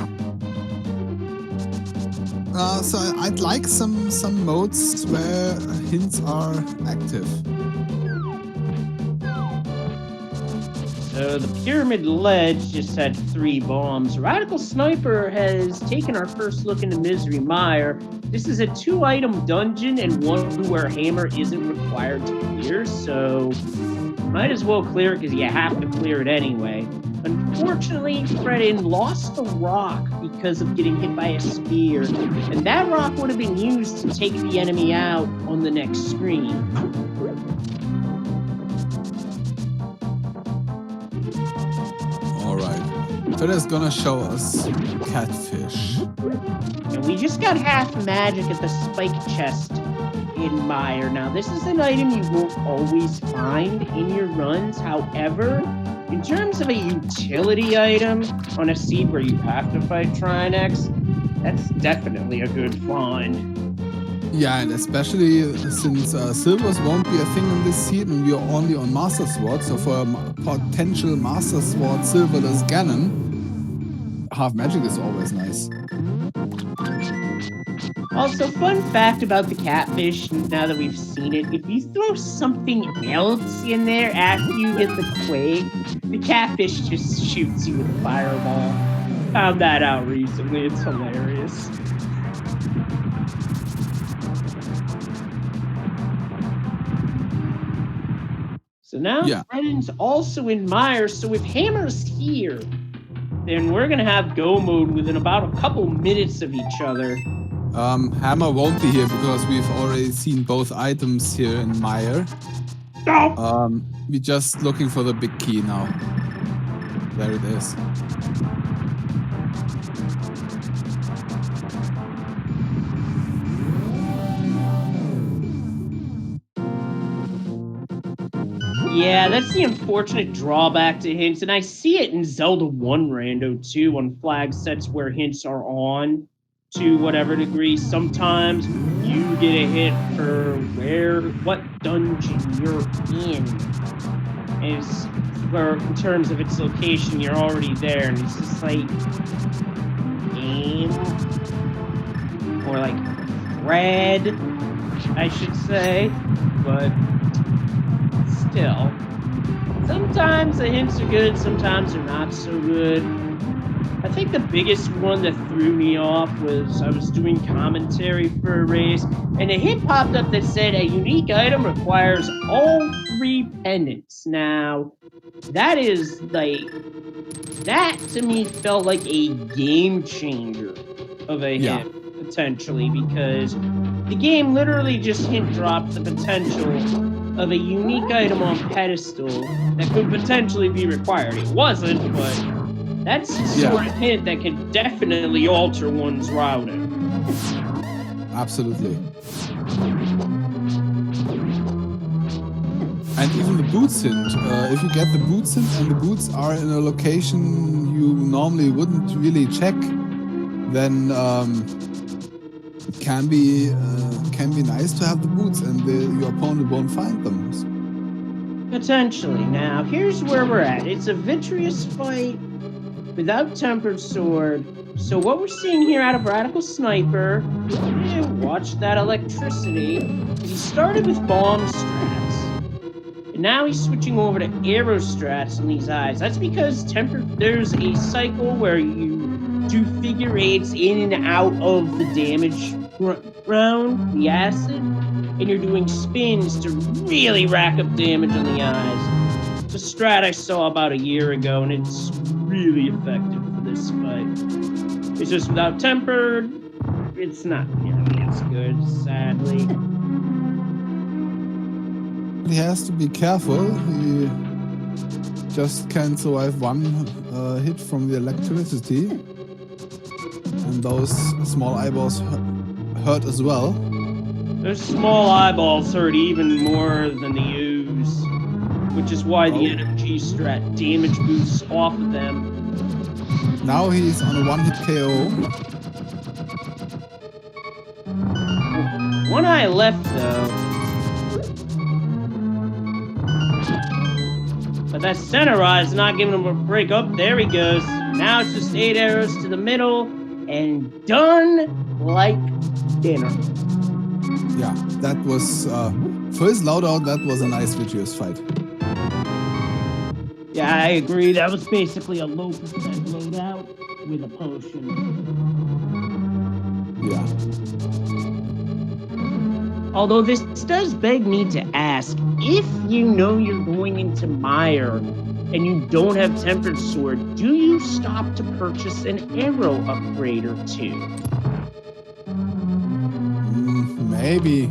So I'd like some modes where hints are active. So the Pyramid Ledge just had 3 bombs. Radical Sniper has taken our first look into Misery Mire. This is a 2-item dungeon and one where Hammer isn't required to clear, so might as well clear it because you have to clear it anyway. Unfortunately, Fredden lost a rock because of getting hit by a spear, and that rock would have been used to take the enemy out on the next screen. Fredden's gonna show us catfish. And we just got half magic at the spike chest in Mire. Now, this is an item you won't always find in your runs. However, in terms of a utility item on a seed where you have to fight Trinex, that's definitely a good find. Yeah, and especially since silvers won't be a thing in this seed and we are only on Master Sword, so for a potential Master Sword silverless Ganon, half magic is always nice. Also, fun fact about the catfish, now that we've seen it, if you throw something else in there after you hit the quake, the catfish just shoots you with a fireball. Found that out recently, it's hilarious. So now Fredden's also in Mire, so if Hammer's here, then we're gonna have go mode within about a couple minutes of each other. Hammer won't be here because we've already seen both items here in Mire. No. We're just looking for the big key now. There it is. Yeah, that's the unfortunate drawback to hints, and I see it in Zelda 1 Rando too, on flag sets where hints are on to whatever degree. Sometimes you get a hint for what dungeon you're in. And it's where in terms of its location, you're already there, and it's just like aim or like red, I should say, but still. Sometimes the hints are good, sometimes they're not so good. I think the biggest one that threw me off was I was doing commentary for a race, and a hint popped up that said a unique item requires all 3 pendants. Now, that is like, that to me felt like a game changer of a hint, potentially, because the game literally just hint dropped the potential of a unique item on pedestal that could potentially be required. It wasn't, but that's the sort of hint that can definitely alter one's routing. Absolutely. And even the boots hint. If you get the boots hint and the boots are in a location you normally wouldn't really check, then it can be nice to have the boots and your opponent won't find them. Potentially. Now, here's where we're at. It's a vitreous fight without tempered sword. So what we're seeing here out of Radical Sniper, watch that electricity. He started with bomb strats, and now he's switching over to arrow strats on these eyes. That's because there's a cycle where you do figure eights in and out of the damage round, the acid, and you're doing spins to really rack up damage on the eyes. It's a strat I saw about a year ago, and it's really effective for this fight. It's just without tempered, it's not nearly as good, sadly. He has to be careful. He just can survive one hit from the electricity. And those small eyeballs hurt as well. Those small eyeballs hurt even more than the ooze, which is why the NMG strat damage boosts off of them. Now he's on a one-hit KO. One eye left, though. But that center eye is not giving him a break. Up, there he goes. Now it's just 8 arrows to the middle, and done like dinner. Yeah, that was, for his loadout, that was a nice vitreous fight. Yeah, I agree. That was basically a low percent loadout with a potion. Yeah. Although this does beg me to ask, if you know you're going into Mire and you don't have Tempered Sword, do you stop to purchase an arrow upgrade or two? Maybe.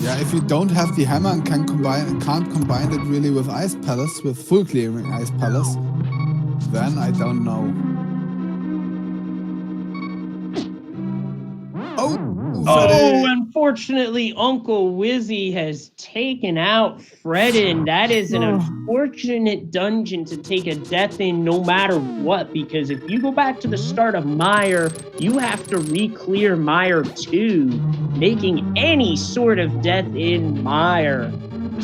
Yeah, if you don't have the hammer and can't combine it really with Ice Palace, with full clearing Ice Palace, then I don't know. Oh, unfortunately, Uncle Wizzy has taken out Fredden. That is an unfortunate dungeon to take a death in no matter what, because if you go back to the start of Mire, you have to re-clear Mire 2, making any sort of death in Mire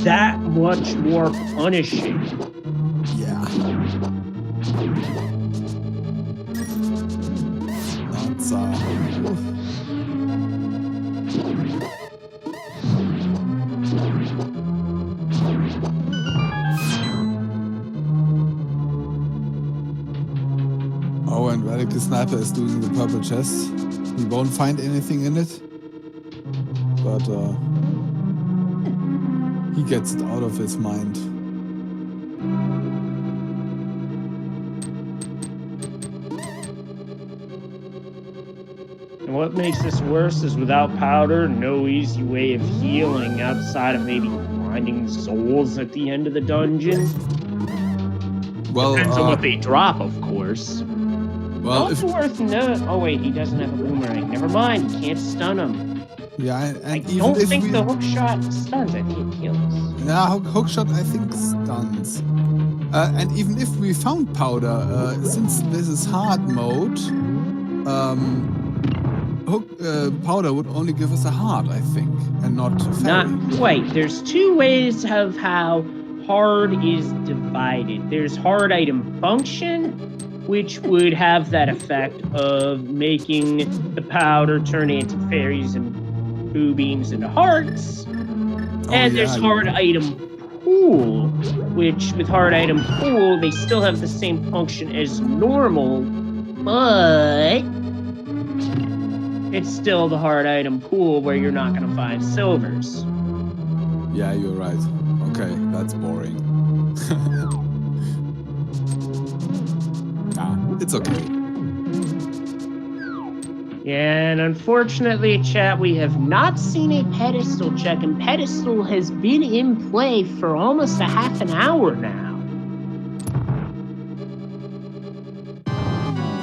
that much more punishing. Yeah. That's, Oh, and Radical Sniper is doing the purple chest. He won't find anything in it, but he gets it out of his mind. And what makes this worse is without powder, no easy way of healing outside of maybe finding souls at the end of the dungeon. Well, depends on what they drop, of course. Well, also worth note. Oh wait, he doesn't have a boomerang. Never mind, you can't stun him. Yeah, and I even don't if think the hook shot stuns. I think it kills. Yeah, hook shot I think stuns. And even if we found powder, since this is hard mode, powder would only give us a heart, I think, and not a fairy. Not quite. There's two ways of how hard is divided. There's hard item function, which would have that effect of making the powder turn into fairies and boo beams into hearts. And there's hard item pool, which with hard item pool, they still have the same function as normal, but it's still the hard item pool where you're not going to find silvers. Yeah, you're right. Okay, that's boring. Nah, it's okay. And unfortunately, chat, we have not seen a pedestal check, and pedestal has been in play for almost a half an hour now.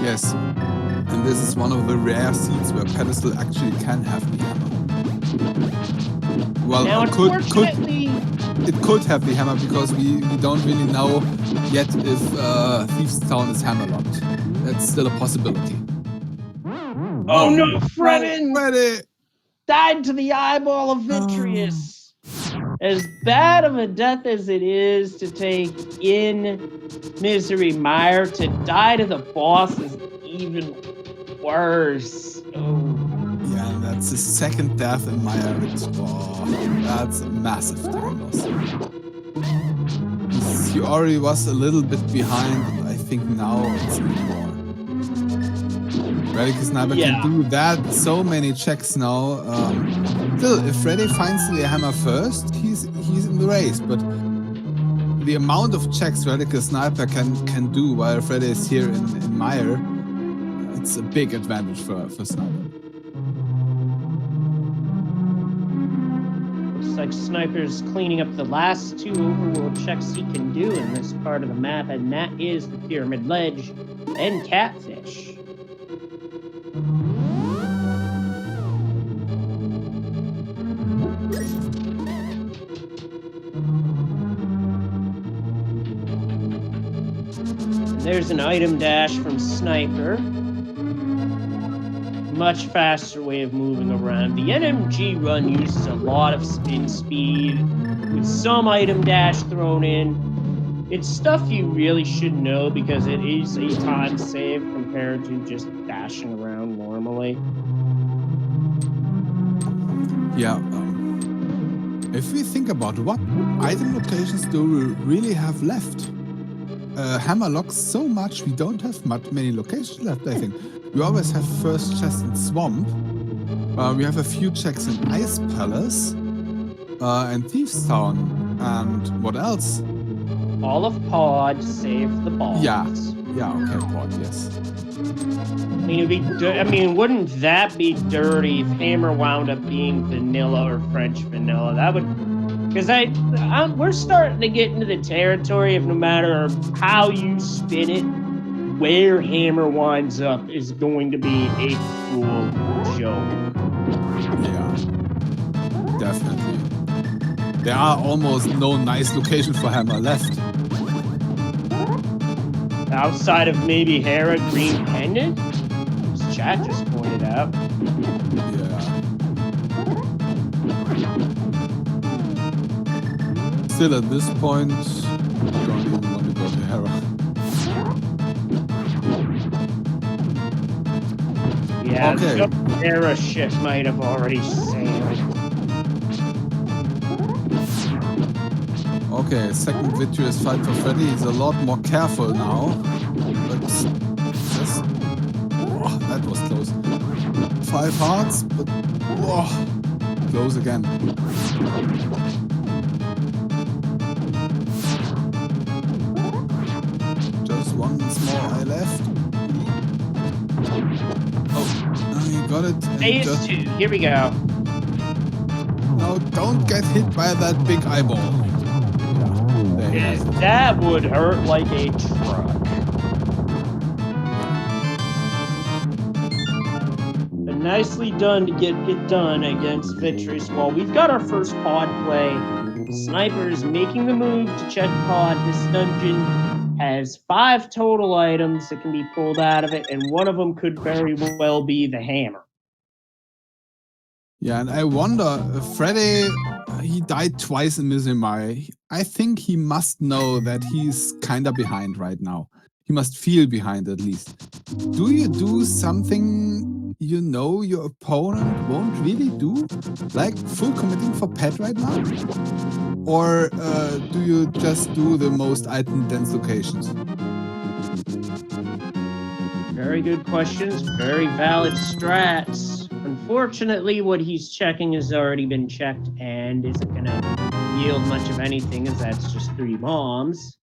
Yes, and this is one of the rare seeds where pedestal actually can have the hammer. Well, now, it could have the hammer because we don't really know yet if Thieves' Town is hammerlocked. That's still a possibility. Oh no, Fredden! Freddy! Died to the eyeball of Vitreous. As bad of a death as it is to take in Misery Mire, to die to the boss is even worse. Oh. Yeah, that's his second death in Mire. That's a massive time loss. He already was a little bit behind, and I think now it's even more. Radical Sniper can do that. So many checks now. Still, if Freddy finds the hammer first, he's in the race. But the amount of checks Radical Sniper can do while Freddy is here in Mire, it's a big advantage for Sniper. Looks like Sniper's cleaning up the last two overworld checks he can do in this part of the map, and that is the Pyramid Ledge and Catfish. There's an item dash from Sniper. Much faster way of moving around. The NMG run uses a lot of spin speed with some item dash thrown in. It's stuff you really should know because it is a time save compared to just dashing around normally. Yeah. If we think about what item locations do we really have left? Hammer locks so much, we don't have many locations left, I think. We always have first chest in Swamp. We have a few checks in Ice Palace. And Thieves' Town. And what else? All of Pod, save the balls. Yeah, okay, Pod, yes. Wouldn't that be dirty if Hammer wound up being vanilla or French vanilla? That would... Because we're starting to get into the territory of no matter how you spin it, where Hammer winds up is going to be a cruel joke. Yeah, definitely. There are almost no nice locations for Hammer left. Outside of maybe Hera Green Pendant? As chat just pointed out. Yeah. Still at this point, I don't even want to go to Hera. Yeah, okay. The Hera ship might have already sailed. Okay, second Vitreous fight for Freddy. He's a lot more careful now. But just... Oh, that was close. 5 hearts, but... Oh, close again. One small eye left. Oh, you got it. Phase 2, here we go. No, don't get hit by that big eyeball. Yeah, that would hurt like a truck. But nicely done to get it done against Vitreous. Well, we've got our first pod play. Sniper is making the move to check pod. This dungeon has 5 total items that can be pulled out of it, and one of them could very well be the hammer. Yeah, and I wonder, Freddy, he died twice in Mizumari. I think he must know that he's kinda behind right now. He must feel behind at least. Do you do something you know your opponent won't really do? Like full committing for pet right now? Or do you just do the most item-dense locations? Very good questions, very valid strats. Unfortunately, what he's checking has already been checked and isn't going to yield much of anything, as that's just 3 bombs.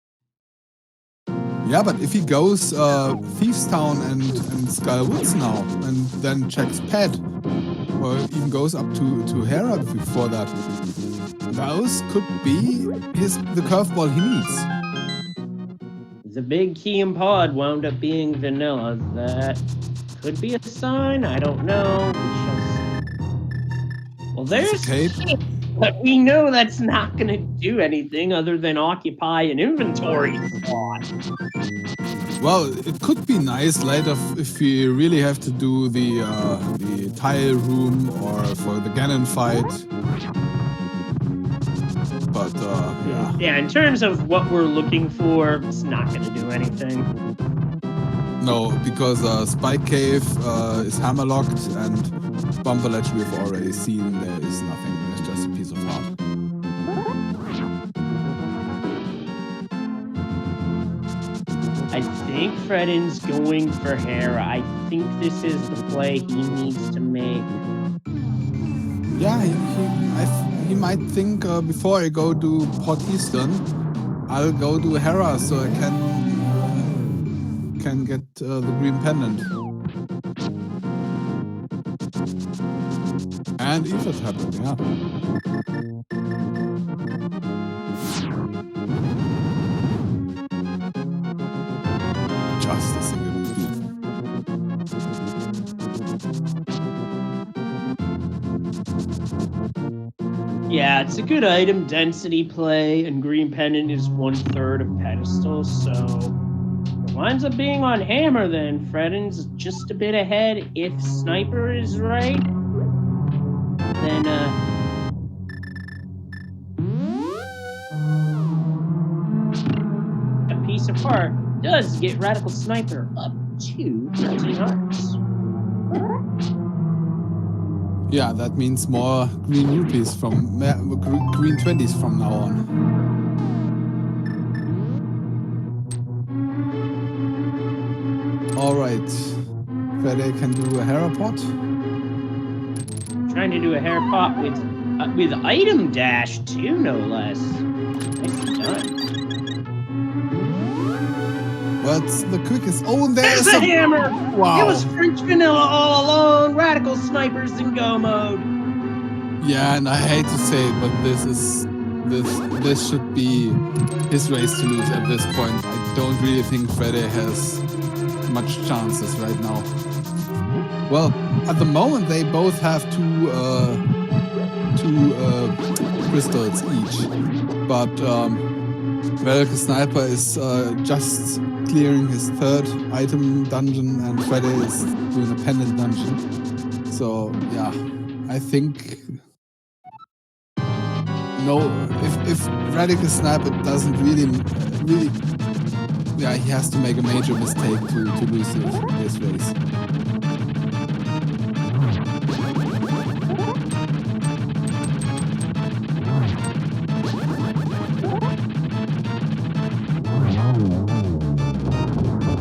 Yeah, but if he goes Thieves Town and Skull Woods now, and then checks Pet, or even goes up to Hera before that, those could be the curveball he needs. The big key and pod wound up being vanilla. That could be a sign. I don't know. We shall see. Well, there's Cape. But we know that's not going to do anything other than occupy an inventory slot. Well, it could be nice later if we really have to do the tile room or for the Ganon fight. But yeah. Yeah, in terms of what we're looking for, it's not going to do anything. No, because Spike Cave is hammerlocked and Bumper Ledge we've already seen there is nothing. It's just a piece of art. I think Fredin's going for Hera. I think this is the play he needs to make. Yeah, he might think before I go to Port Eastern, I'll go to Hera so I can get the green pendant. And if it happened, yeah. Just a single move. Yeah, it's a good item density play, and green pendant is 1/3 of pedestal, so it winds up being on hammer then. Fredin's just a bit ahead. If sniper is right, then a piece of heart does get radical sniper up to 13 hearts. Yeah, that means more green rupees from green 20s from now on. All right, Freddy can do a Hera pot. Trying to do a hair pop with item dash too, no less. Nicely done. What's the quickest? Oh, there's a hammer! Wow. It was French vanilla all along. Radical snipers in go mode. Yeah, and I hate to say it, but this should be his race to lose at this point. I don't really think Freddy has much chances right now. Well, at the moment they both have two crystals each, but Velka Sniper is just clearing his 3rd item dungeon, and Freddy is doing a pendant dungeon. So yeah, I think if Radical Sniper doesn't really, yeah, he has to make a major mistake to lose this race.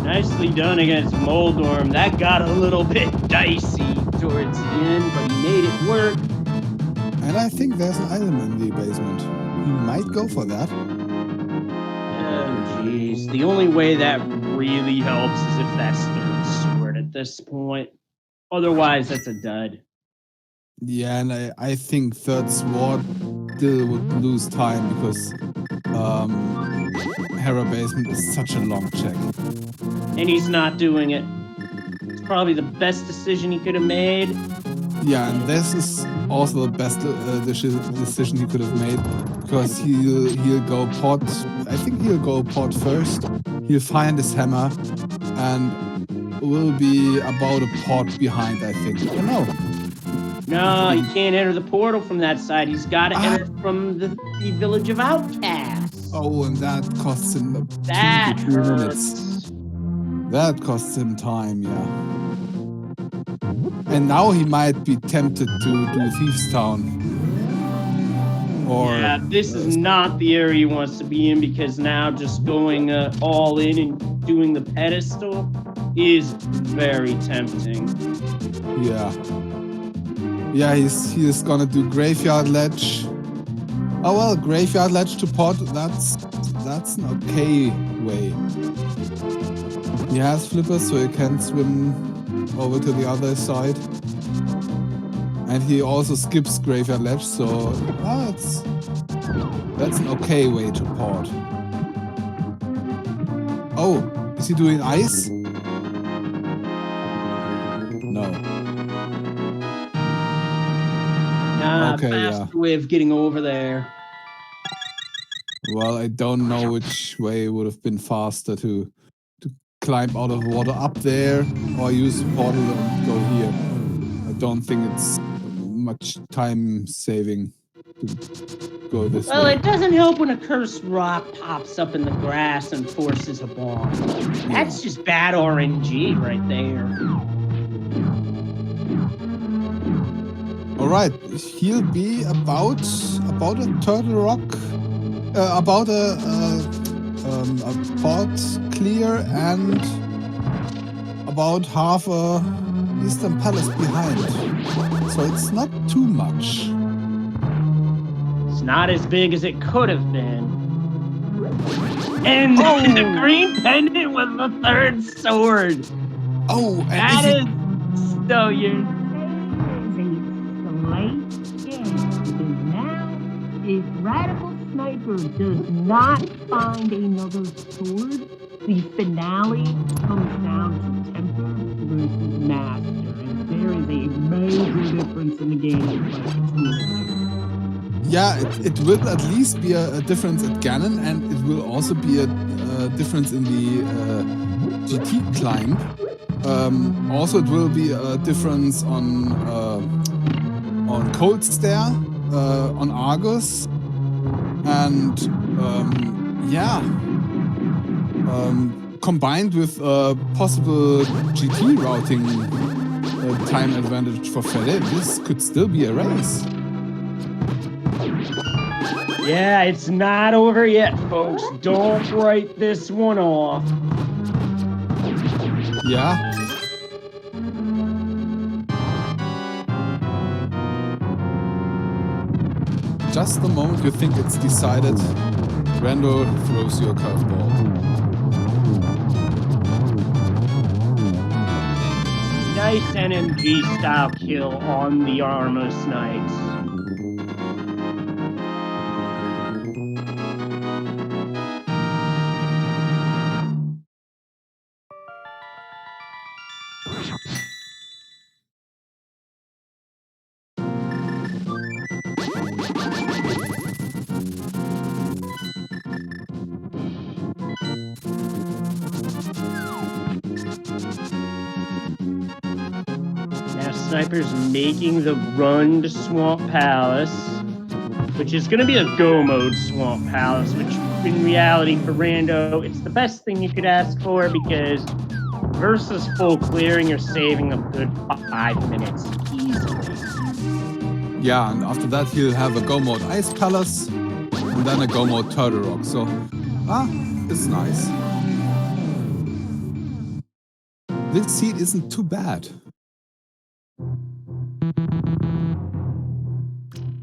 Nicely done against Moldorm. That got a little bit dicey towards the end, but he made it work. And I think there's an item in the basement. He might go for that. Oh, jeez. The only way that really helps is if that's 3rd sword at this point. Otherwise, that's a dud. Yeah, and I think 3rd sword still would lose time because Hera basement is such a long check. And he's not doing it. It's probably the best decision he could have made. Yeah, and this is also the best decision he could have made, because he'll go pot. I think he'll go pot first. He'll find his hammer and will be about a pot behind, I think. Oh no. No, he can't enter the portal from that side. He's got to enter from the village of outcasts. Oh, and that costs him 2 That to 3 minutes. hurts. That costs him time, yeah. And now he might be tempted to do Thieves Town. Or, yeah, this is not the area he wants to be in, because now just going all in and doing the pedestal is very tempting. Yeah. Yeah, he's gonna do Graveyard Ledge. Oh well, Graveyard Ledge to pot, that's an okay way. He has flippers, so he can swim over to the other side. And he also skips Graveyard Ledge, so that's an okay way to pot. Oh, is he doing ice? No. Okay, faster way of getting over there. Well, I don't know which way would have been faster to climb out of water up there or use the portal and go here. I don't think it's much time saving to go this way. Well, it doesn't help when a cursed rock pops up in the grass and forces a bomb. That's just bad RNG right there. All right, he'll be about a turtle rock, about a pot clear and about half a Eastern Palace behind. So it's not too much. It's not as big as it could have been. And the green pendant was the third sword. Oh, and that is so you. If Radical Sniper does not find another sword, the finale comes down to Temper versus Master, and there is a major difference in the game. Yeah, it will at least be a difference at Ganon, and it will also be a difference in the GT climb. Also, it will be a difference on Cold Stare. On Argus, and combined with possible GT routing time advantage for Fede, this could still be a race. Yeah, it's not over yet, folks. Don't write this one off. Yeah. Just the moment you think it's decided, Rando throws you a curveball. Nice NMG style kill on the Armos Knights. Sniper's making the run to Swamp Palace, which is going to be a go mode Swamp Palace, which in reality for Rando, it's the best thing you could ask for, because versus full clearing, you're saving a good 5 minutes easily. Yeah, and after that he'll have a go mode Ice Palace and then a go mode Turtle Rock. So, it's nice. This seed isn't too bad.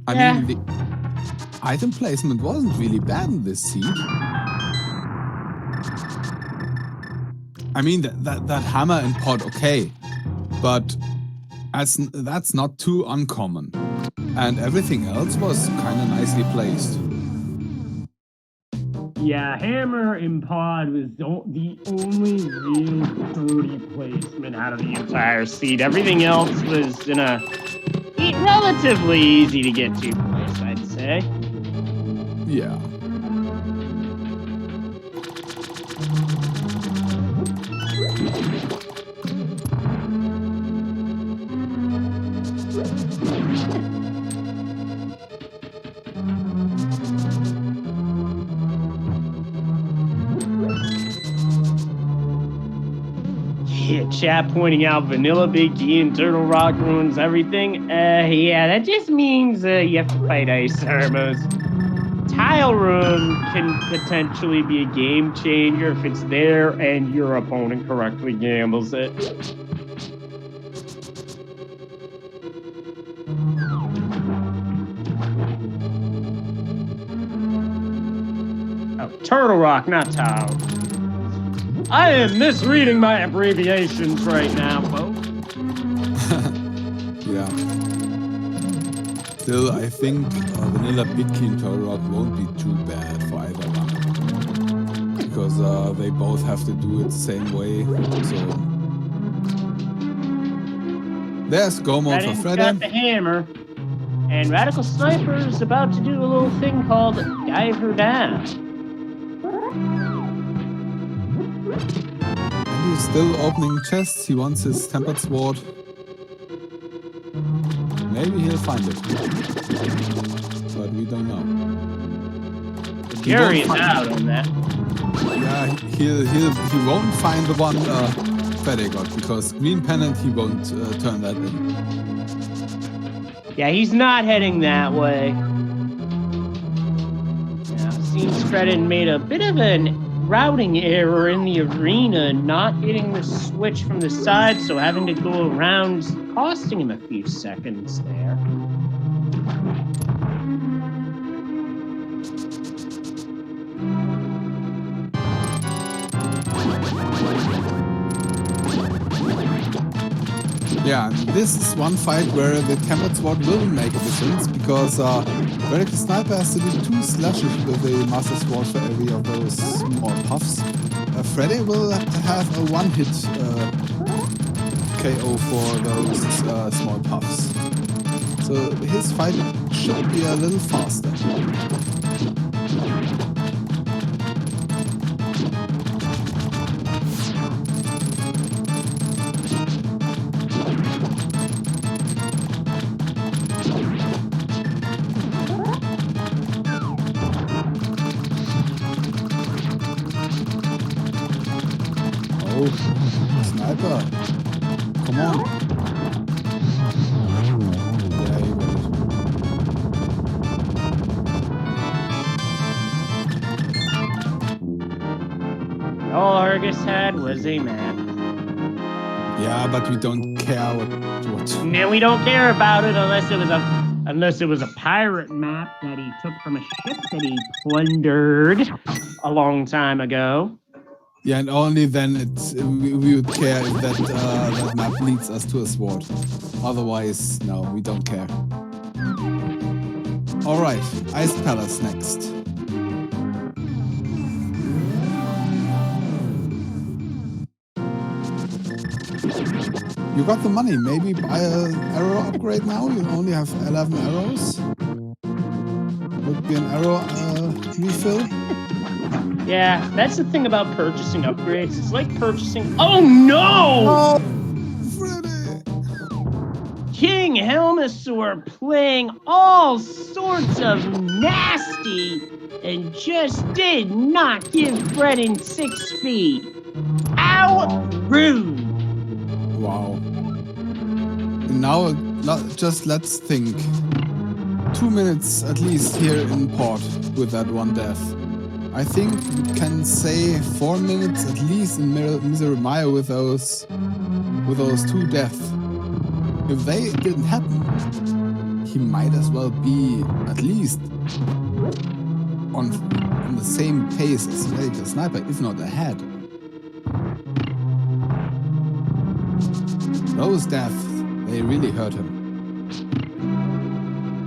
I mean, the item placement wasn't really bad in this seed. I mean, that hammer and pot, okay, but that's not too uncommon. And everything else was kind of nicely placed. Yeah, hammer and pod was the only real dirty placement out of the entire seed. Everything else was in a relatively easy to get to place, I'd say. Yeah. Yeah, chat pointing out Vanilla Big E and Turtle Rock ruins everything. Yeah, that just means you have to fight Ice Armors. Tile Room can potentially be a game changer if it's there and your opponent correctly gambles it. Oh, Turtle Rock, not Tile. I am misreading my abbreviations right now, folks. Yeah. Still, I think Vanilla Big Key and Turtle Rock won't be too bad for either one. Because they both have to do it the same way. So there's go mode for Freddy's got the Freddy. hammer. And Radical Sniper is about to do a little thing called Dive Her Down. And he's still opening chests. He wants his tempered sword. Maybe he'll find it. But we don't know. The jury is out on that. Yeah, he won't find the one Freddy got, because Green Pennant he won't turn that in. Yeah, he's not heading that way. Now, it seems Freddy made a bit of a routing error in the arena, not hitting the switch from the side, so having to go around, costing him a few seconds there. Yeah, this is one fight where the tempered sword will make a difference, because Radical Sniper has to do 2 slashes with the Master Sword for every of those small puffs. Freddy will have a one-hit KO for those small puffs. So his fight should be a little faster. Oh, Sniper. Come on. Yeah, you got it. All Argus had was a map. Yeah, but we don't care what. No, we don't care about it unless it was a pirate map that he took from a ship that he plundered a long time ago. Yeah, and only then we would care if that map leads us to a sword. Otherwise, no, we don't care. All right, Ice Palace next. You got the money. Maybe buy an arrow upgrade now. You only have 11 arrows. Would be an arrow refill. Yeah, that's the thing about purchasing upgrades. It's like purchasing... Oh, no! Oh, Freddy! King Helmasaur playing all sorts of nasty and just did not give Fredin 6 feet. How rude! Wow. Now, just let's think. 2 minutes at least here in port with that one death. I think we can say 4 minutes at least in Misery Mire with those 2 deaths. If they didn't happen, he might as well be at least on the same pace as Radical Sniper, if not ahead. Those deaths, they really hurt him.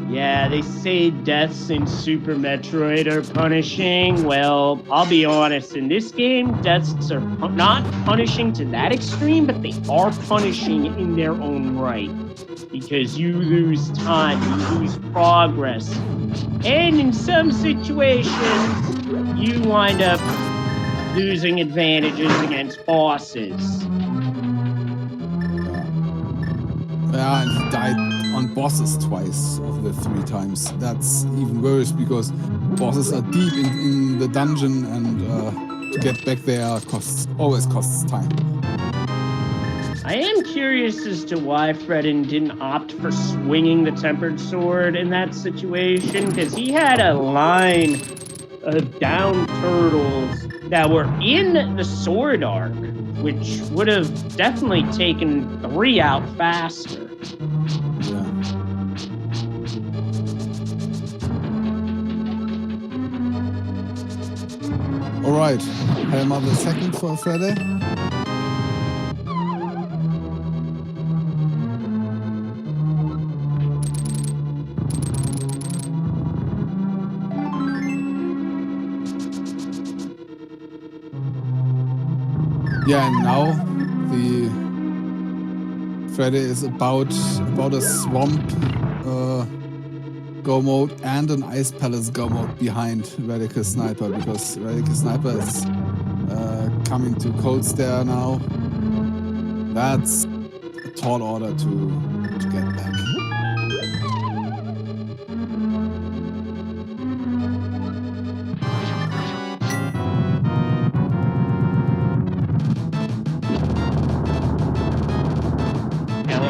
Yeah, they say deaths in Super Metroid are punishing. Well, I'll be honest, in this game, deaths are not punishing to that extreme, but they are punishing in their own right. Because you lose time, you lose progress. And in some situations, you wind up losing advantages against bosses. Yeah, and he died on bosses twice of the 3 times. That's even worse because bosses are deep in the dungeon, and to get back there always costs time. I am curious as to why Fredden didn't opt for swinging the tempered sword in that situation, because he had a line of down turtles that were in the sword arc, which would have definitely taken 3 out faster. Yeah. All right, Helma the second for Freddy. Yeah, and now the Freddy is about a swamp go mode and an ice palace go mode behind Radical Sniper, because Radical Sniper is coming to Cold Stare now. That's a tall order to get back.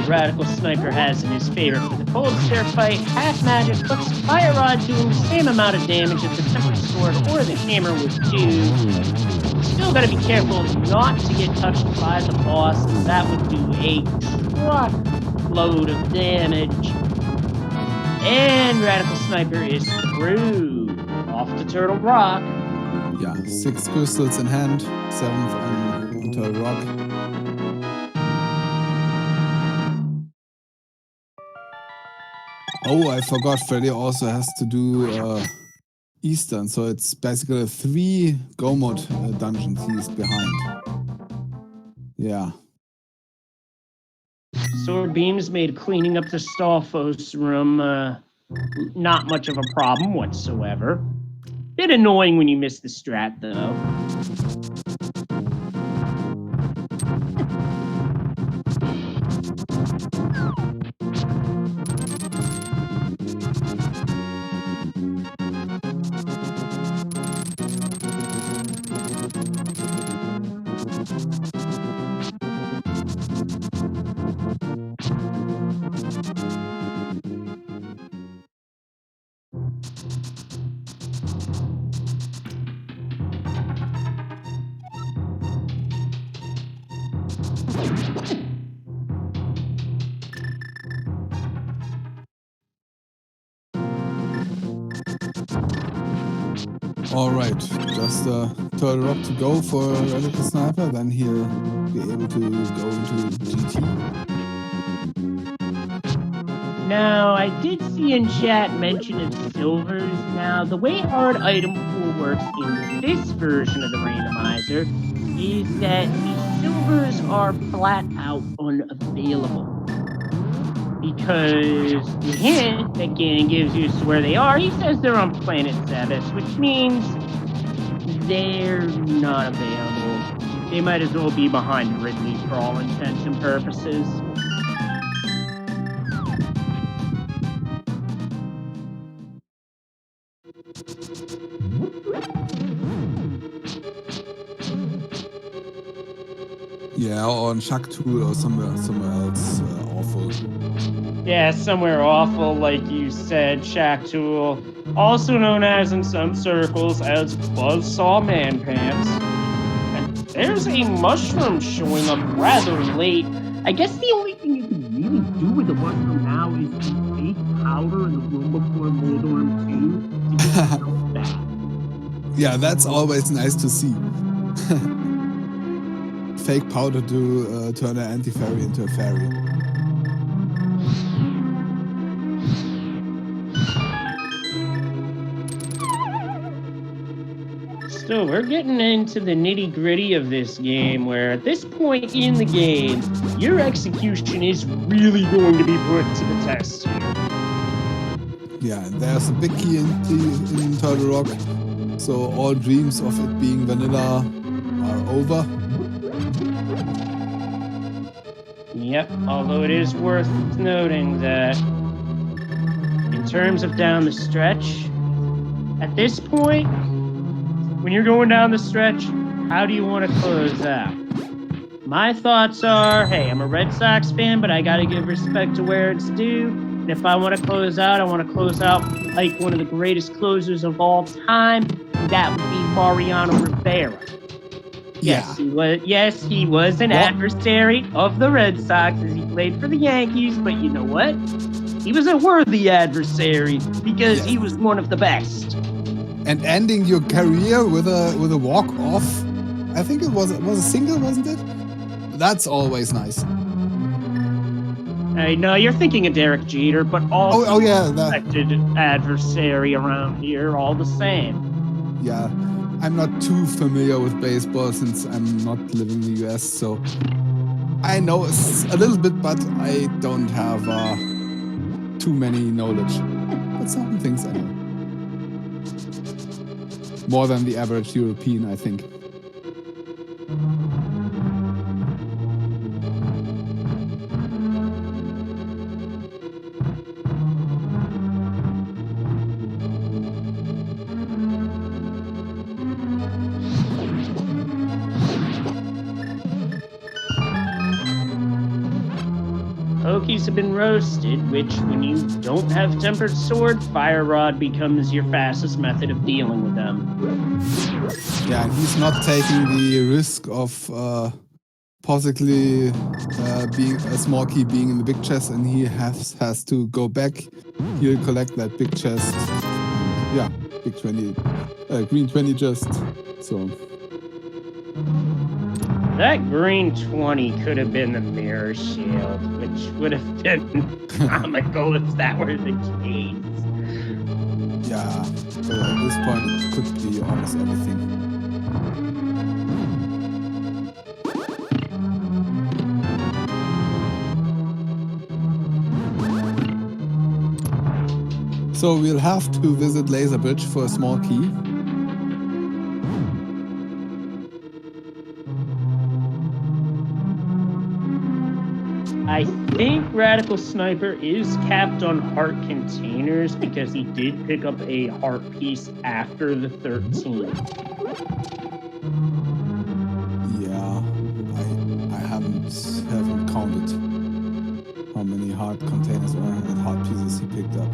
Radical Sniper has in his favor for the Cold Stare fight, half magic puts Fire Rod doing the same amount of damage as the Tempered Sword or the Hammer would do. Still gotta be careful not to get touched by the boss, as that would do a truckload of damage. And Radical Sniper is through. Off to Turtle Rock. Yeah, 6 crystals in hand, 7th on Turtle Rock. Oh, I forgot, Freddy also has to do Eastern, so it's basically 3 go mode dungeons he's behind. Yeah. Sword Beams made cleaning up the Stalfos room not much of a problem whatsoever. Bit annoying when you miss the strat, though. All right, just Turtle Rock to go for Radical Sniper, then he'll be able to go into GT. Now, I did see in chat mention of silvers. Now, the way hard item pool works in this version of the randomizer is that the silvers are flat out unavailable. Because the hint that Ganon gives you as to where they are, he says they're on planet Zebes, which means they're not available. They might as well be behind Ridley for all intents and purposes. Yeah, or on Shack Tool or somewhere else awful. Yeah, somewhere awful, like you said, Shack Tool, also known as in some circles as Buzzsaw Man Pants. And there's a mushroom showing up rather late. I guess the only thing you can really do with the mushroom now is to take powder in the room before Moldorm 2 to get yourself back. Yeah, that's always nice to see. Fake powder to turn an anti-fairy into a fairy. So we're getting into the nitty-gritty of this game, where at this point in the game, your execution is really going to be put to the test here. Yeah, and there's a big key in Turtle Rock, so all dreams of it being vanilla are over. Yep, although it is worth noting that in terms of down the stretch, at this point, when you're going down the stretch, how do you want to close out? My thoughts are, hey, I'm a Red Sox fan, but I got to give respect to where it's due. And if I want to close out, I want to close out like one of the greatest closers of all time. And that would be Mariano Rivera. Yes, he was an adversary of the Red Sox as he played for the Yankees, but you know what? He was a worthy adversary because he was one of the best. And ending your career with a walk-off, I think it was a single, wasn't it? That's always nice. I know you're thinking of Derek Jeter, but also respected adversary around here all the same. Yeah, I'm not too familiar with baseball since I'm not living in the US, so I know a little bit, but I don't have too many knowledge. But some things I know. More than the average European, I think. Hokies have been roasted, which, when you don't have Tempered Sword, Fire Rod becomes your fastest method of dealing with them. Yeah, and he's not taking the risk of possibly being a small key being in the big chest, and he has to go back. He'll collect that big chest. Yeah, big 20, green 20 just. So. That green 20 could have been the Mirror Shield, which would have been comical if that were the case. Yeah, so at this point it could be almost everything. So we'll have to visit Laser Bridge for a small key. I think Radical Sniper is capped on heart containers because he did pick up a heart piece after the 13. Yeah, I haven't counted how many heart containers and heart pieces he picked up.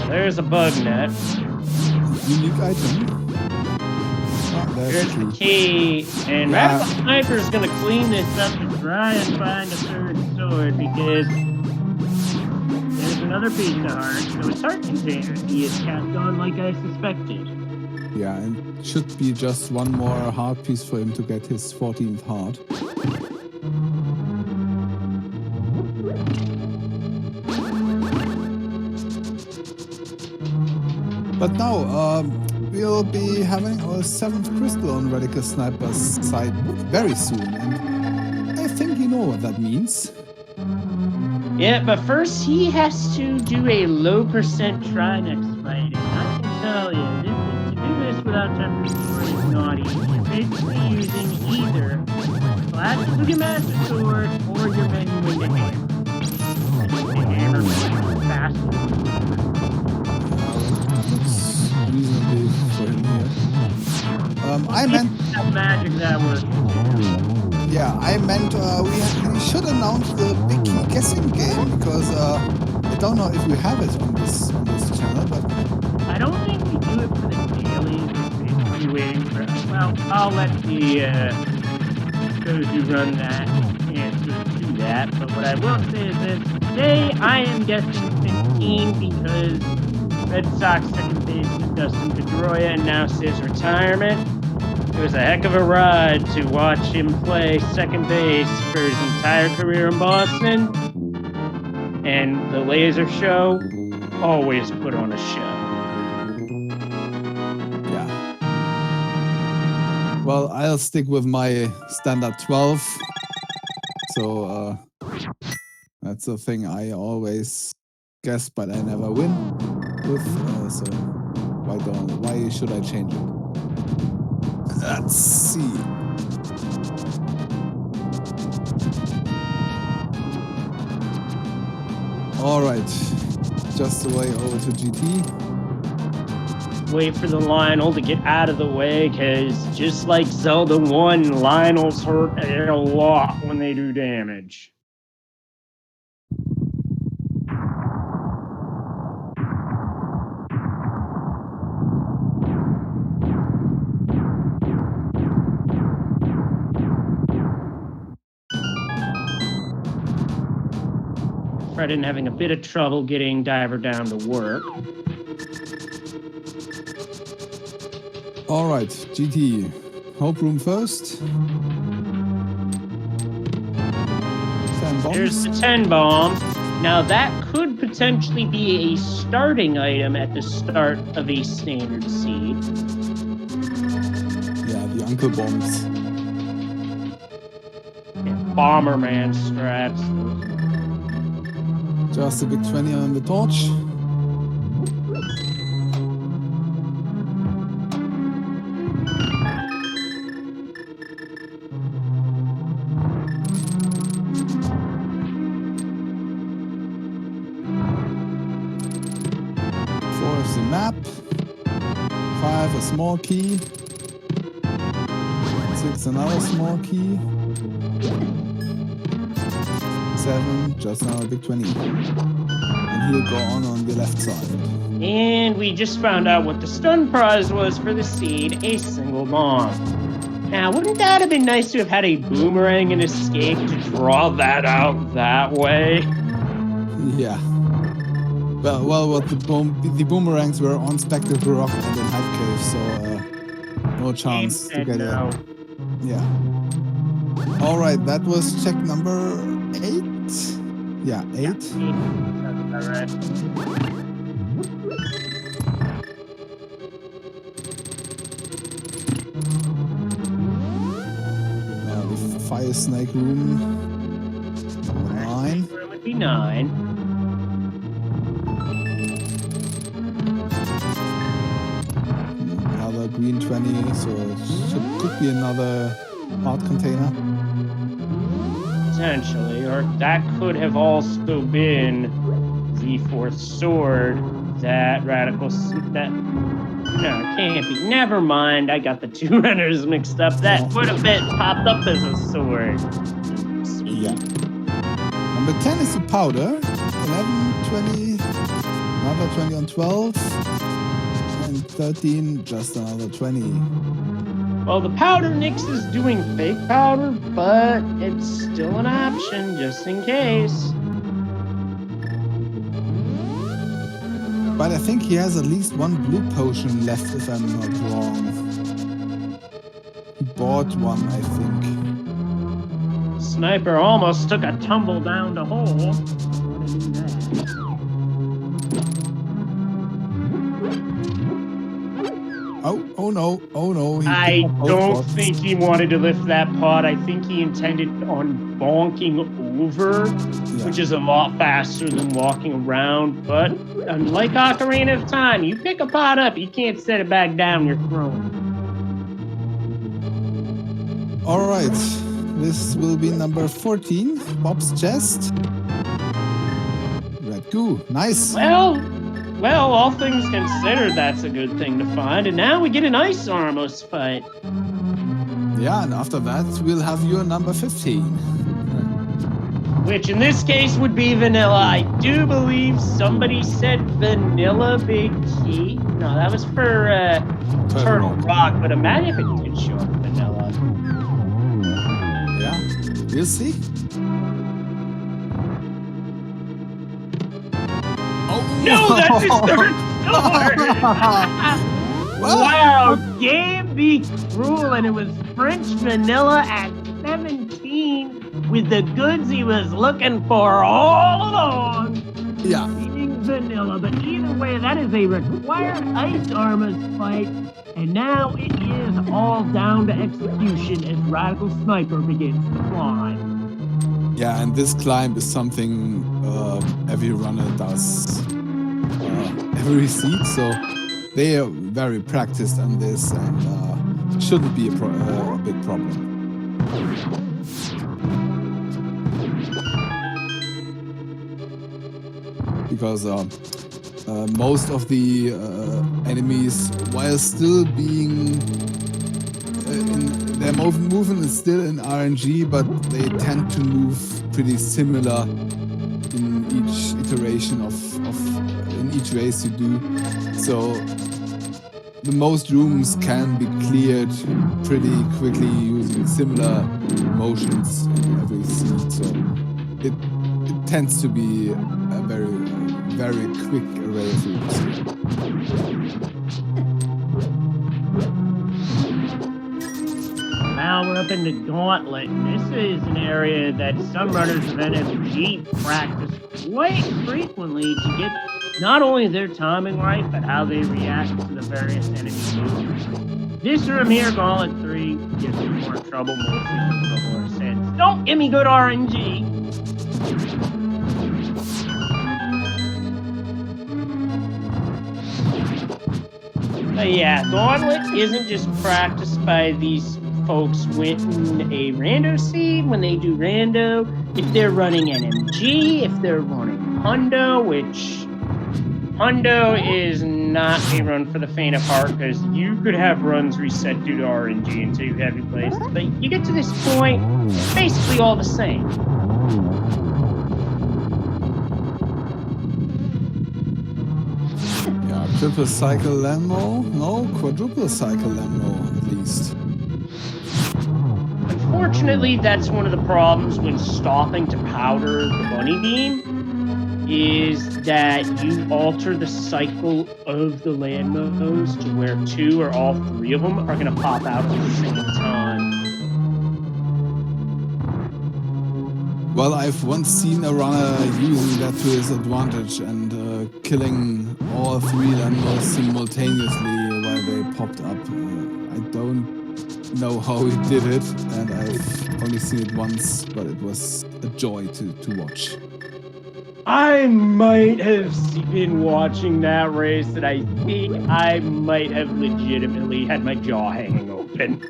There's a bug net. Unique item. There's the key. And Radical Sniper is going to clean this up and try and find a third sword because there's another piece of heart. So it's heart container. He is capped on like I suspected. Yeah, and should be just one more heart piece for him to get his 14th heart. But now, we'll be having our 7th crystal on Radical Sniper's side very soon, and I think you know what that means. Yeah, but first he has to do a low percent Trinex fight, and I can tell you, to do this without Tempered Sword is not easy. You're basically using either Classic Lugia Master Sword or your menu in the hammer. The hammer is faster. Reasonably for him here. I meant magic that was. Yeah, I meant we should announce the big key guessing game because I don't know if we have it on this channel, but I don't think we do it for the daily. We're basically waiting for. Well, I'll let the those who run that answer to that. But what I will say is this: today I am guessing 15 because Red Sox second baseman Dustin Pedroia announced his retirement. It was a heck of a ride to watch him play second base for his entire career in Boston. And the laser show always put on a show. Yeah. Well, I'll stick with my standard 12. So that's a thing I always guess, but I never win with. So why should I change it? Let's see. All right, just the way over to GT. Wait for the Lionel to get out of the way, because just like Zelda 1, Lionels hurt a lot when they do damage. Fredden having a bit of trouble getting Diver down to work. All right, GT. Hope room first. 10 bombs. Here's the 10 bomb. Now that could potentially be a starting item at the start of a standard seed. Yeah, the Uncle Bombs. Yeah, Bomberman straps. Just a big 20 on the torch. The map, 5 a small key, 6 another small key, 7 just another big 20, and he'll go on the left side. And we just found out what the stun prize was for the seed, a single bomb. Now, wouldn't that have been nice to have had a boomerang and escape to draw that out that way? Yeah. Well, the boomerangs were on Spectacle Rock and in Hive Cave, so no chance to get it. Yeah. All right, that was check number 8. Yeah, 8. Yeah, 8. That's right. The Fire Snake room, number 9. Room would be 9. Green 20, so it could be another heart container. Potentially, or that could have also been the 4th sword that Radical... No, it can't be. Never mind, I got the 2 runners mixed up. That would have been popped up as a sword. Yeah. Number 10 is the powder. 11, 20, another 20 on 12. 13, just another 20. Well, the powder Nix is doing fake powder, but it's still an option just in case. But I think he has at least 1 blue potion left, if I'm not wrong. He bought 1, I think. Sniper almost took a tumble down the hole. Oh no. I don't think he wanted to lift that pot. I think he intended on bonking over, which is a lot faster than walking around. But unlike Ocarina of Time, you pick a pot up, you can't set it back down, you're thrown. All right, this will be number 14, Bob's chest. Red goo, nice. Well, all things considered, that's a good thing to find. And now we get an Ice Armos fight. Yeah, and after that, we'll have your number 15. Which in this case would be vanilla. I do believe somebody said vanilla big key. No, that was for Turtle Rock, but imagine if it did show up vanilla. Yeah, we'll see. No, that's his 3rd sword! Wow, game be cruel, and it was French vanilla at 17 with the goods he was looking for all along. Yeah. Being vanilla, but either way, that is a required Ice Armos fight, and now it is all down to execution as Radical Sniper begins to climb. Yeah, and this climb is something every runner does every seed, so they are very practiced on this and shouldn't be a big problem. because most of the enemies, while still being their movement is still in RNG, but they tend to move pretty similar in each iteration in each race you do. So the most rooms can be cleared pretty quickly using similar motions in every seed. So it tends to be a very, very quick array of rooms. Now we're up in the Gauntlet, and this is an area that some runners of NMG practice quite frequently to get not only their timing right, but how they react to the various enemy moves. This room here, Gauntlet 3, gives me more trouble, mostly because of the horse sense. Don't give me good RNG! But yeah, Gauntlet isn't just practiced by these folks winning a rando seed when they do rando. If they're running NMG, if they're running Hundo, which Hundo is not a run for the faint of heart, because you could have runs reset due to RNG until you have your places. But you get to this point, it's basically all the same. Yeah, triple cycle Lambo? No, quadruple cycle Lambo at least. Unfortunately, that's one of the problems when stopping to powder the bunny beam, is that you alter the cycle of the landmos to where 2 or all 3 of them are going to pop out at the same time. Well, I've once seen a runner using that to his advantage and killing all 3 landmos simultaneously while they popped up. I don't know how he did it, and I've only seen it once, but it was a joy to watch. I might have been watching that race, and I think I might have legitimately had my jaw hanging open.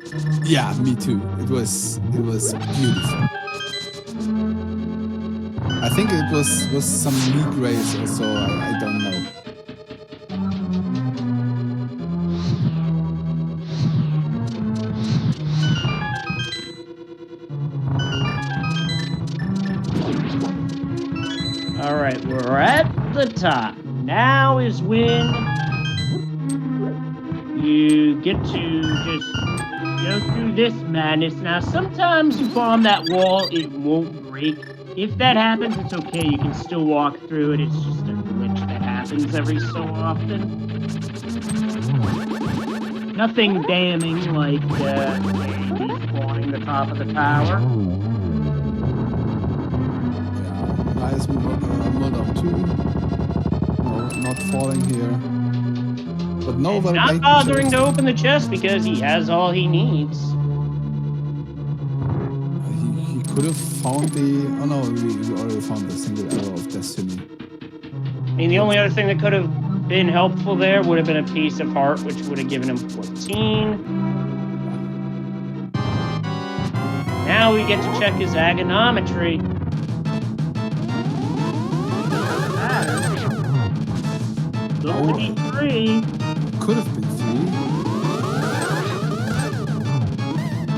Yeah, me too. It was beautiful. I think it was some league race or so. I don't know. All right, we're at the top. Now is when you get to just go through this madness. Now, sometimes you bomb that wall, it won't break. If that happens, it's okay. You can still walk through it. It's just a glitch that happens every so often. Nothing damning like spawning the top of the tower. Nice mud up too. No, not falling here. But no, It's not bothering to open the chest because he has all he needs. He could have found the... Oh no, we already found the single arrow of destiny. I mean, the only other thing that could have been helpful there would have been a piece of heart, which would have given him 14. Now we get to check his agonometry. Look to be 3. Could have been 3.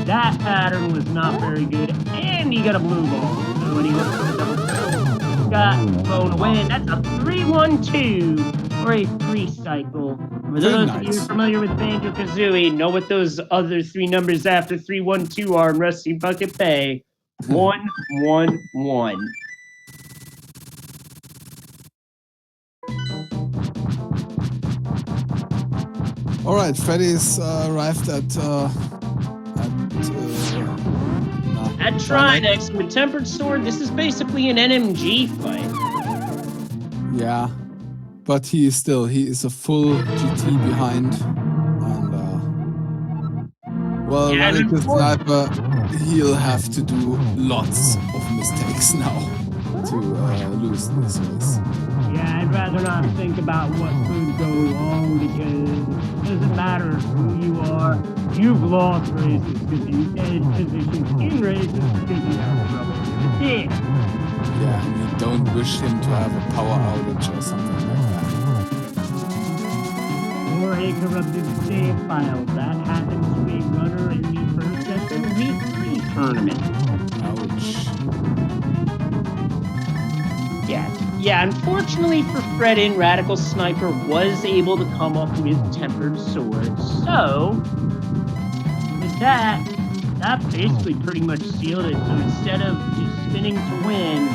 That pattern was not very good, and he got a blue ball. So when he looks for the double kill, got blown away, and that's a 3-1-2 or a 3 cycle. For those of you who are familiar with Banjo-Kazooie, know what those other 3 numbers after 3-1-2 are in Rusty Bucket Bay. 1-1-1. All right, Freddy's arrived at Trinex with Tempered Sword. This is basically an NMG fight. Yeah, but he is a full GT behind, and well, yeah, running the sniper, he'll have to do lots of mistakes now to lose this race. Yeah, I'd rather not think about what could go wrong because it doesn't matter who you are. You've lost races because you had positions in races because you have trouble. Yeah, he don't wish him to have a power outage or something like that. Or a corrupted save file. That happened to a runner in the first Session Week 3 tournament. Ouch. Yeah, unfortunately for Fredin, Radical Sniper was able to come up with Tempered Swords. So, with that basically pretty much sealed it. So instead of just spinning to win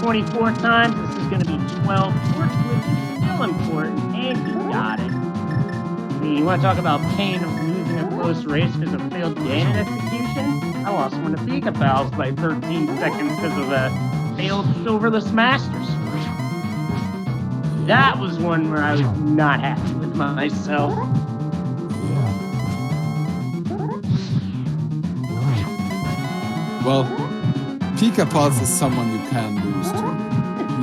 24 times, this is going to be 12 forts, which is still important, and he got it. I mean, you want to talk about pain of losing a close race because of failed Ganon execution? I lost one of Pika Pals by 13 seconds because of a failed Silverless Masters. That was one where I was not happy with myself. Well, Pika Pulse is someone you can lose to.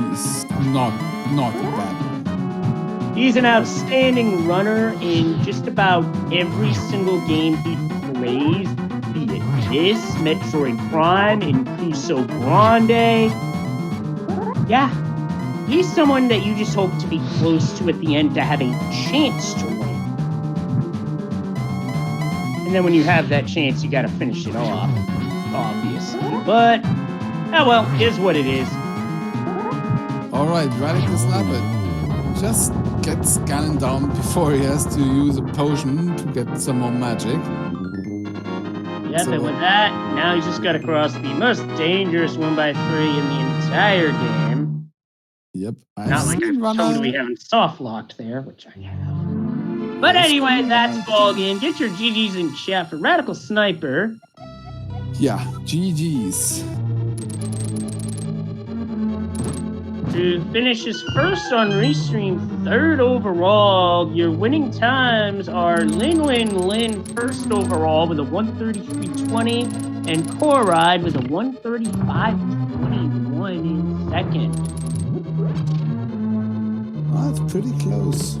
He's not a bad one. He's an outstanding runner in just about every single game he plays, be it this, Metroid Prime, and Crusoe Grande. Yeah, he's someone that you just hope to be close to at the end to have a chance to win. And then when you have that chance, you gotta finish it off, obviously. But, oh well, is what it is. Alright, Radical Sniper just gets Ganon down before he has to use a potion to get some more magic. Yep, and with that, now he's just got to cross the most dangerous 1x3 in the entire game. Yep. Not like I totally haven't soft locked there, which I have. But anyway, that's ballgame. Get your GGs in chat for Radical Sniper. Yeah, GGs. To finish his first on Restream, third overall. Your winning times are Lin first overall with a 133.20 and Koride with a 135.21 in second. Oh, it's pretty close.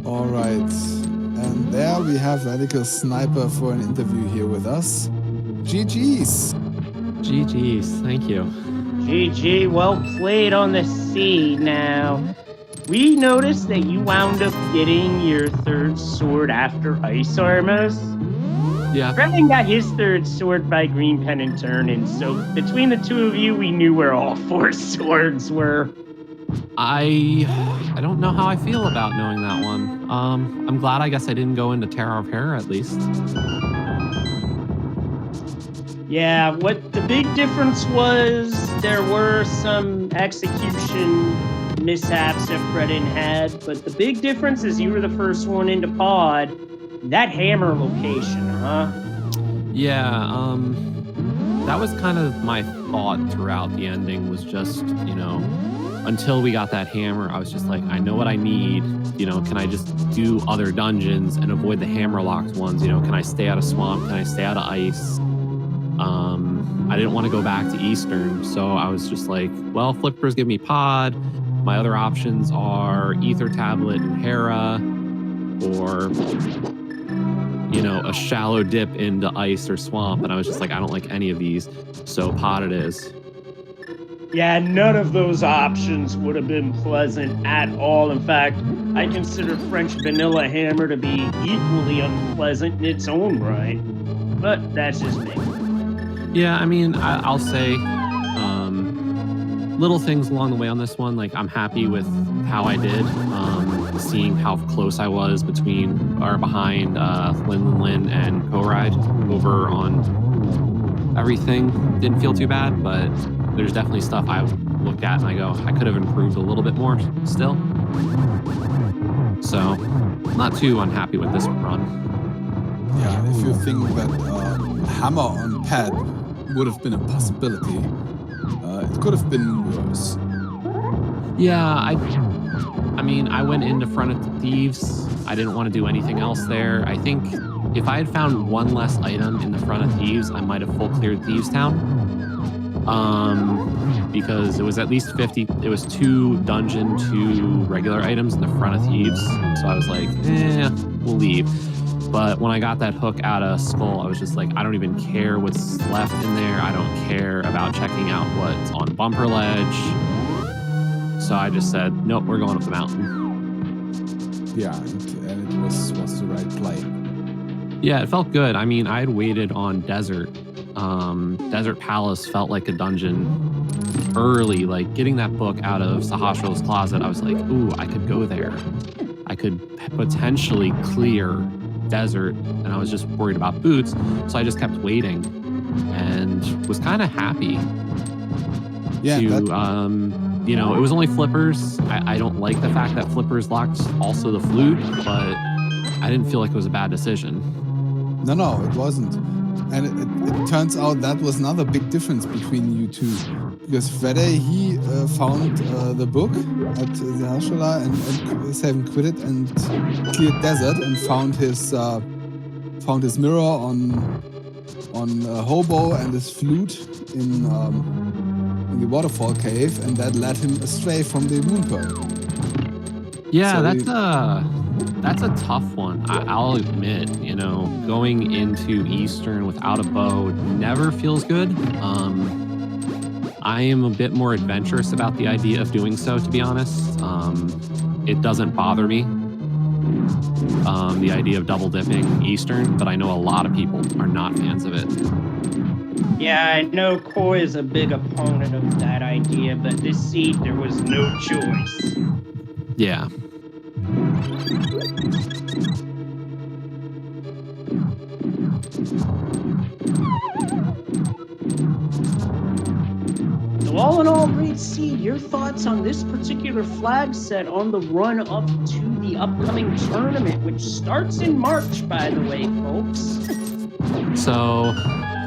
All right, and there we have Radical Sniper for an interview here with us. GG's. GG's, thank you. GG, well played on the C. Now, we noticed that you wound up getting your third sword after Ice Armos. Yeah. Fredin got his third sword by Green Pen and Turn, and so between the two of you, we knew where all four swords were. I don't know how I feel about knowing that one. I'm glad I guess I didn't go into Terror of Hair at least. Yeah, what the big difference was, there were some execution mishaps that Fredin had, but the big difference is you were the first one into pod. That hammer location, huh? Yeah, that was kind of my thought throughout the ending was just, you know, until we got that hammer, I was just like, I know what I need. You know, can I just do other dungeons and avoid the hammer locked ones? You know, can I stay out of swamp? Can I stay out of ice? I didn't want to go back to Eastern, so I was just like, well, Flippers give me pod. My other options are Ether Tablet and Hera, or, you know, a shallow dip into ice or swamp. And I was just like, I don't like any of these, so pod it is. Yeah, none of those options would have been pleasant at all. In fact, I consider French Vanilla Hammer to be equally unpleasant in its own right. But that's just me. Yeah, I mean, I'll say little things along the way on this one. Like, I'm happy with how I did, seeing how close I was behind Lin and Koride over on everything. Didn't feel too bad, but there's definitely stuff I looked at and I go, I could have improved a little bit more still. So, not too unhappy with this run. Yeah, if you think that hammer on pad would have been a possibility, it could have been worse. Yeah, I mean, I I went into Front of Thieves. I didn't want to do anything else there. I think if I had found one less item in the Front of Thieves, I might have full cleared Thieves Town. Because it was at least 50. It was 2 dungeon, 2 regular items in the Front of Thieves. So I was like, we'll leave. But when I got that hook out of Skull, I was just like, I don't even care what's left in there. I don't care about checking out what's on Bumper Ledge. So I just said, nope, we're going up the mountain. Yeah, and it was the right play. Yeah, it felt good. I mean, I had waited on Desert. Desert Palace felt like a dungeon early. Like getting that book out of Sahasra's closet, I was like, ooh, I could go there. I could potentially clear Desert, and I was just worried about boots, so I just kept waiting and was kind of happy. Yeah, you know, it was only flippers. I don't like the fact that flippers locked also the flute, but I didn't feel like it was a bad decision. No, it wasn't. And it turns out that was another big difference between you two. Because Freddy, he found the book at the Hashala and Seven quit it and cleared Desert and found his mirror on Hobo and his flute in the waterfall cave, and that led him astray from the moon pearl. Yeah, So that's a tough one. I'll admit, you know, going into Eastern without a bow never feels good. I am a bit more adventurous about the idea of doing so, to be honest. It doesn't bother me, the idea of double dipping Eastern, but I know a lot of people are not fans of it. Yeah, I know Koi is a big opponent of that idea, but this seed, there was no choice. Yeah. So all in all, Great Seed, your thoughts on this particular flag set on the run up to the upcoming tournament, which starts in March, by the way, folks. So,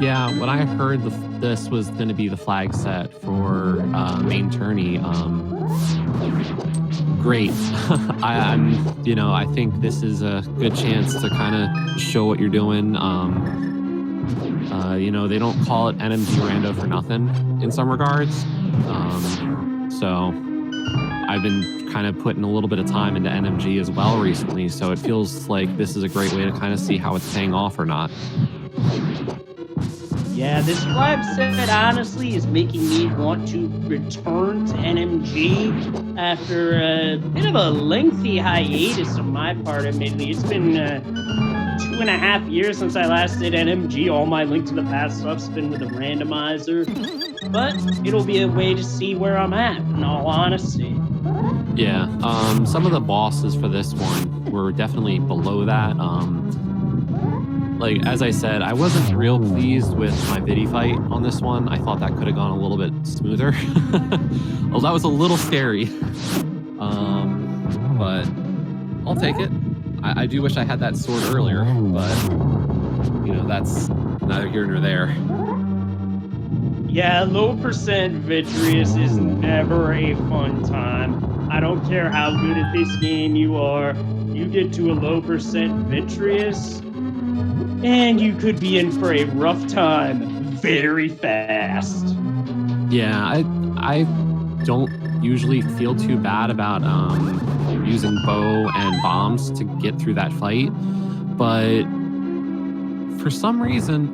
yeah, when I heard this was going to be the flag set for main tourney, great. I think this is a good chance to kind of show what you're doing. They don't call it NMG Rando for nothing in some regards. So I've been kind of putting a little bit of time into NMG as well recently. So it feels like this is a great way to kind of see how it's paying off or not. Yeah, this flag set honestly is making me want to return to NMG after a bit of a lengthy hiatus on my part, admittedly. It's been 2.5 years since I last did NMG. All my Link to the Past stuff's been with a randomizer. But it'll be a way to see where I'm at, in all honesty. Yeah, some of the bosses for this one were definitely below that. Like, as I said, I wasn't real pleased with my Vidi fight on this one. I thought that could have gone a little bit smoother. Well, that was a little scary. But I'll take it. I do wish I had that sword earlier, but, that's neither here nor there. Yeah, low percent Vitreous is never a fun time. I don't care how good at this game you are. You get to a low percent Vitreous, and you could be in for a rough time very fast. Yeah, I don't usually feel too bad about using bow and bombs to get through that fight, but for some reason,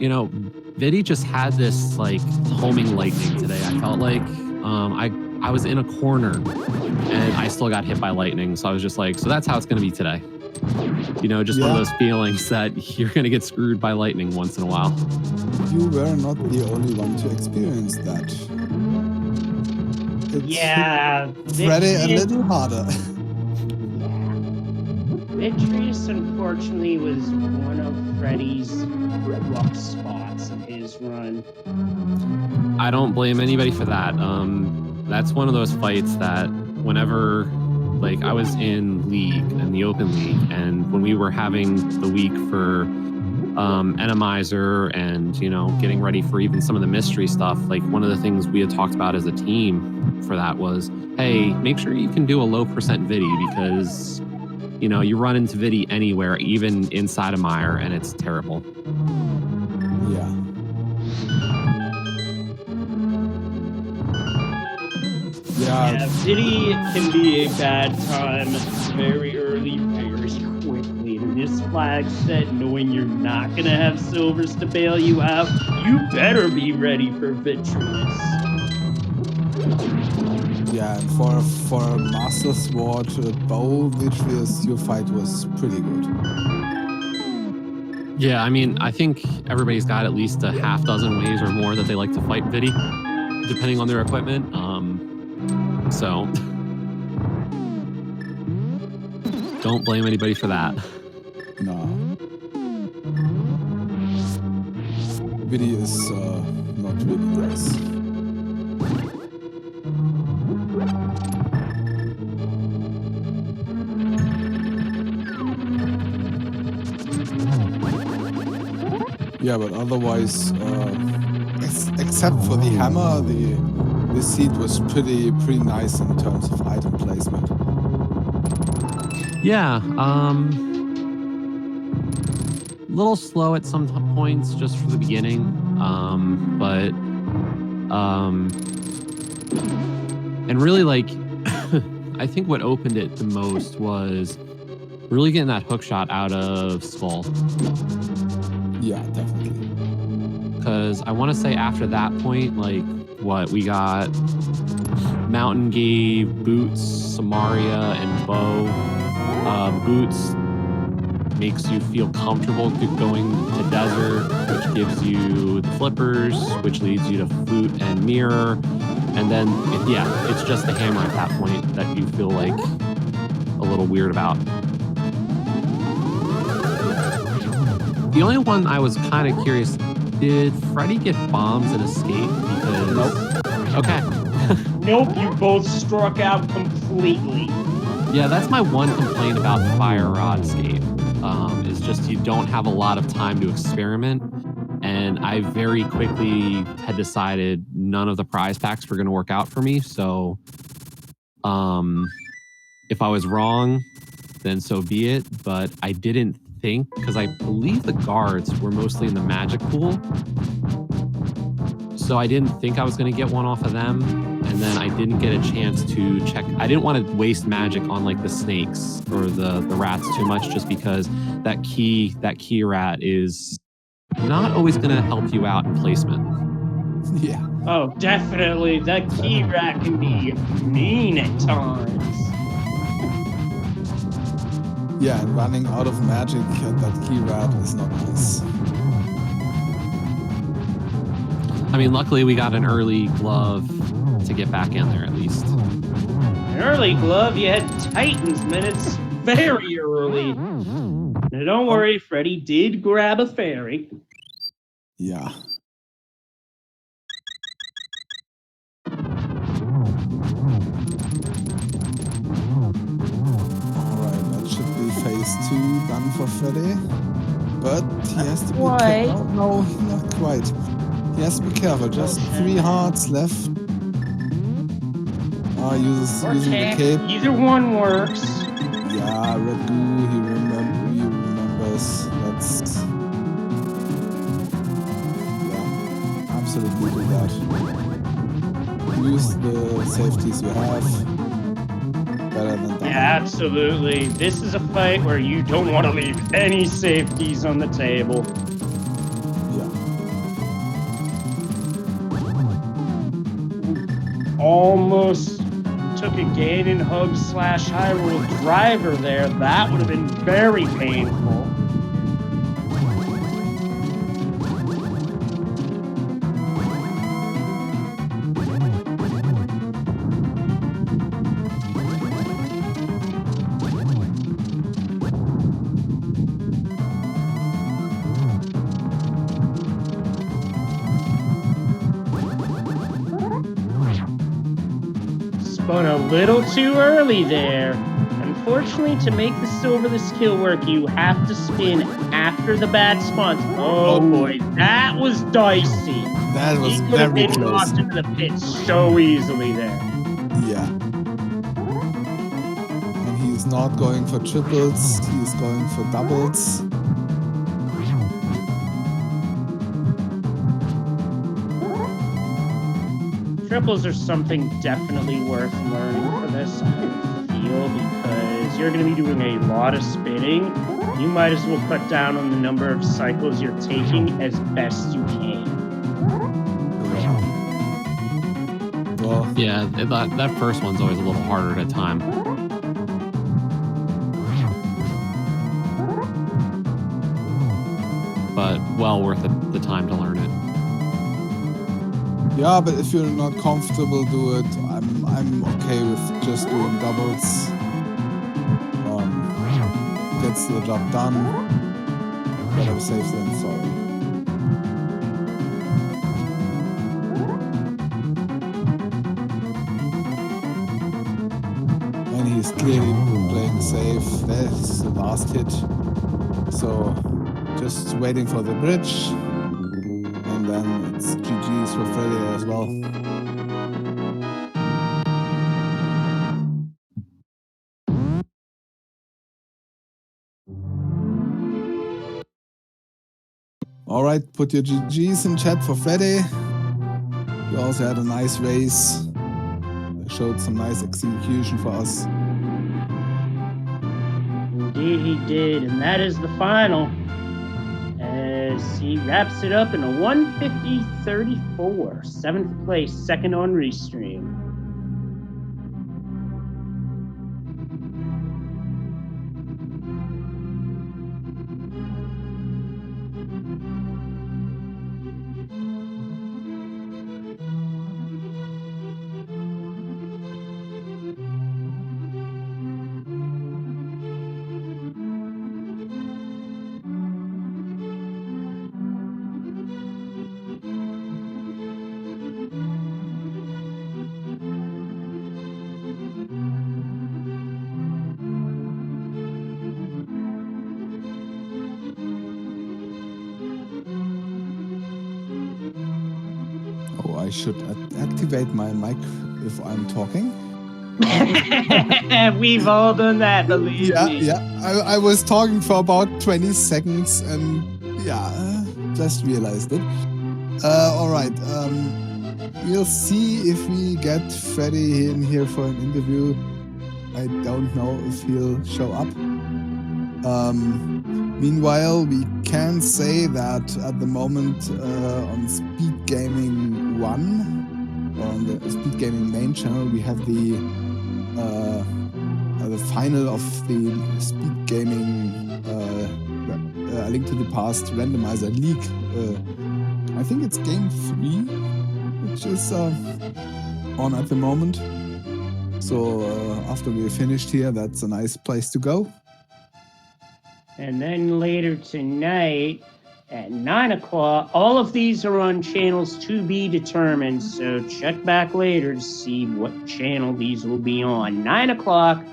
Vidi just had this like homing lightning today. I felt like I was in a corner and I still got hit by lightning, so I was just like, so that's how it's going to be today. Just one of those feelings that you're going to get screwed by lightning once in a while. You were not the only one to experience that. It's Freddy a little harder. Vitreous, unfortunately, was one of Freddy's rough spots in his run. I don't blame anybody for that. That's one of those fights that whenever, like, I was in League, in the Open League, and when we were having the week for Randomizer and, getting ready for even some of the mystery stuff, like, one of the things we had talked about as a team for that was, hey, make sure you can do a low percent vidi because, you know, you run into vidi anywhere, even inside a mire, and it's terrible. Yeah. Yeah, Vidi can be a bad time very early, very quickly. And this flag set, knowing you're not gonna have silvers to bail you out, you better be ready for Vitruvius. Yeah, and for Master Sword bow Vitruvius, your fight was pretty good. Yeah, I mean, I think everybody's got at least a half dozen ways or more that they like to fight vidi, depending on their equipment. So don't blame anybody for that. No. Vidi is not really nice. Yeah, but otherwise, except for the hammer, the seat was pretty nice in terms of item placement. Yeah, little slow at some points just for the beginning, but and really like I think what opened it the most was really getting that hook shot out of Skull. Yeah, definitely. Because I want to say after that point, like what we got, Mountain gave Boots, Samaria, and Bow. Boots makes you feel comfortable going to Desert, which gives you the flippers, which leads you to Flute and Mirror. And then, it's just the hammer at that point that you feel like a little weird about. The only one I was kind of curious, did Freddy get bombs and escape? Because Nope. Okay. Nope, you both struck out completely. Yeah, that's my one complaint about the Fire Rod escape. Is just you don't have a lot of time to experiment. And I very quickly had decided none of the prize packs were going to work out for me. So if I was wrong, then so be it. But I didn't think, because I believe the guards were mostly in the magic pool. So I didn't think I was going to get one off of them. And then I didn't get a chance to check. I didn't want to waste magic on like the snakes or the rats too much, just because that key rat is not always going to help you out in placement. Yeah. Oh, definitely. That key rat can be mean at times. Yeah, and running out of magic at that key rat is not nice. I mean, luckily we got an early glove to get back in there at least. An early glove, you had Titans minutes very early. Now don't worry, Freddy did grab a fairy. Yeah. Alright, that should be phase 2 done for Freddy. But he has to be careful. No, not quite. He has to be careful. Just 3 hearts left. Using the cape. Either one works. Yeah, Red Goo, he remembers. That's... Yeah, absolutely do that. Use the safeties you have. Better than that. Yeah, absolutely. This is a fight where you don't want to leave any safeties on the table. Yeah. Almost took a Ganon hug / Hyrule driver there. That would have been very painful. Spun a little too early there. Unfortunately, to make the silverless kill work, you have to spin after the bad spawns. Oh boy, that was dicey. That was He could have very been close. lost into the pit so easily there. Yeah. He's not going for triples, he's going for doubles. Triples are something definitely worth learning for this, I feel, because you're going to be doing a lot of spinning. You might as well cut down on the number of cycles you're taking as best you can. Well, Yeah, that first one's always a little harder to time. But well worth the time to learn it. yeah, but if you're not comfortable, do it. I'm okay with just doing doubles. Gets the job done. Better safe than sorry. And he's clearly playing safe. That's the last hit. So just waiting for the bridge. And then it's GG's for Freddy as well. All right, put your GG's in chat for Freddy. He also had a nice race. Showed some nice execution for us. Indeed he did, and that is the final. As he wraps it up in a 150.34, 7th place, second on Restream. Oh, I should activate my mic if I'm talking. We've all done that, believe me. Yeah. I was talking for about 20 seconds and just realized it. All right. We'll see if we get Freddy in here for an interview. I don't know if he'll show up. Meanwhile, we can say that at the moment on Speed Gaming 1, or on the Speed Gaming main channel, we have the final of the Speed Gaming A Link to the Past Randomizer League. I think it's game 3, which is on at the moment. So after we're finished here, that's a nice place to go. And then later tonight at 9 o'clock, all of these are on channels to be determined. So check back later to see what channel these will be on. 9 o'clock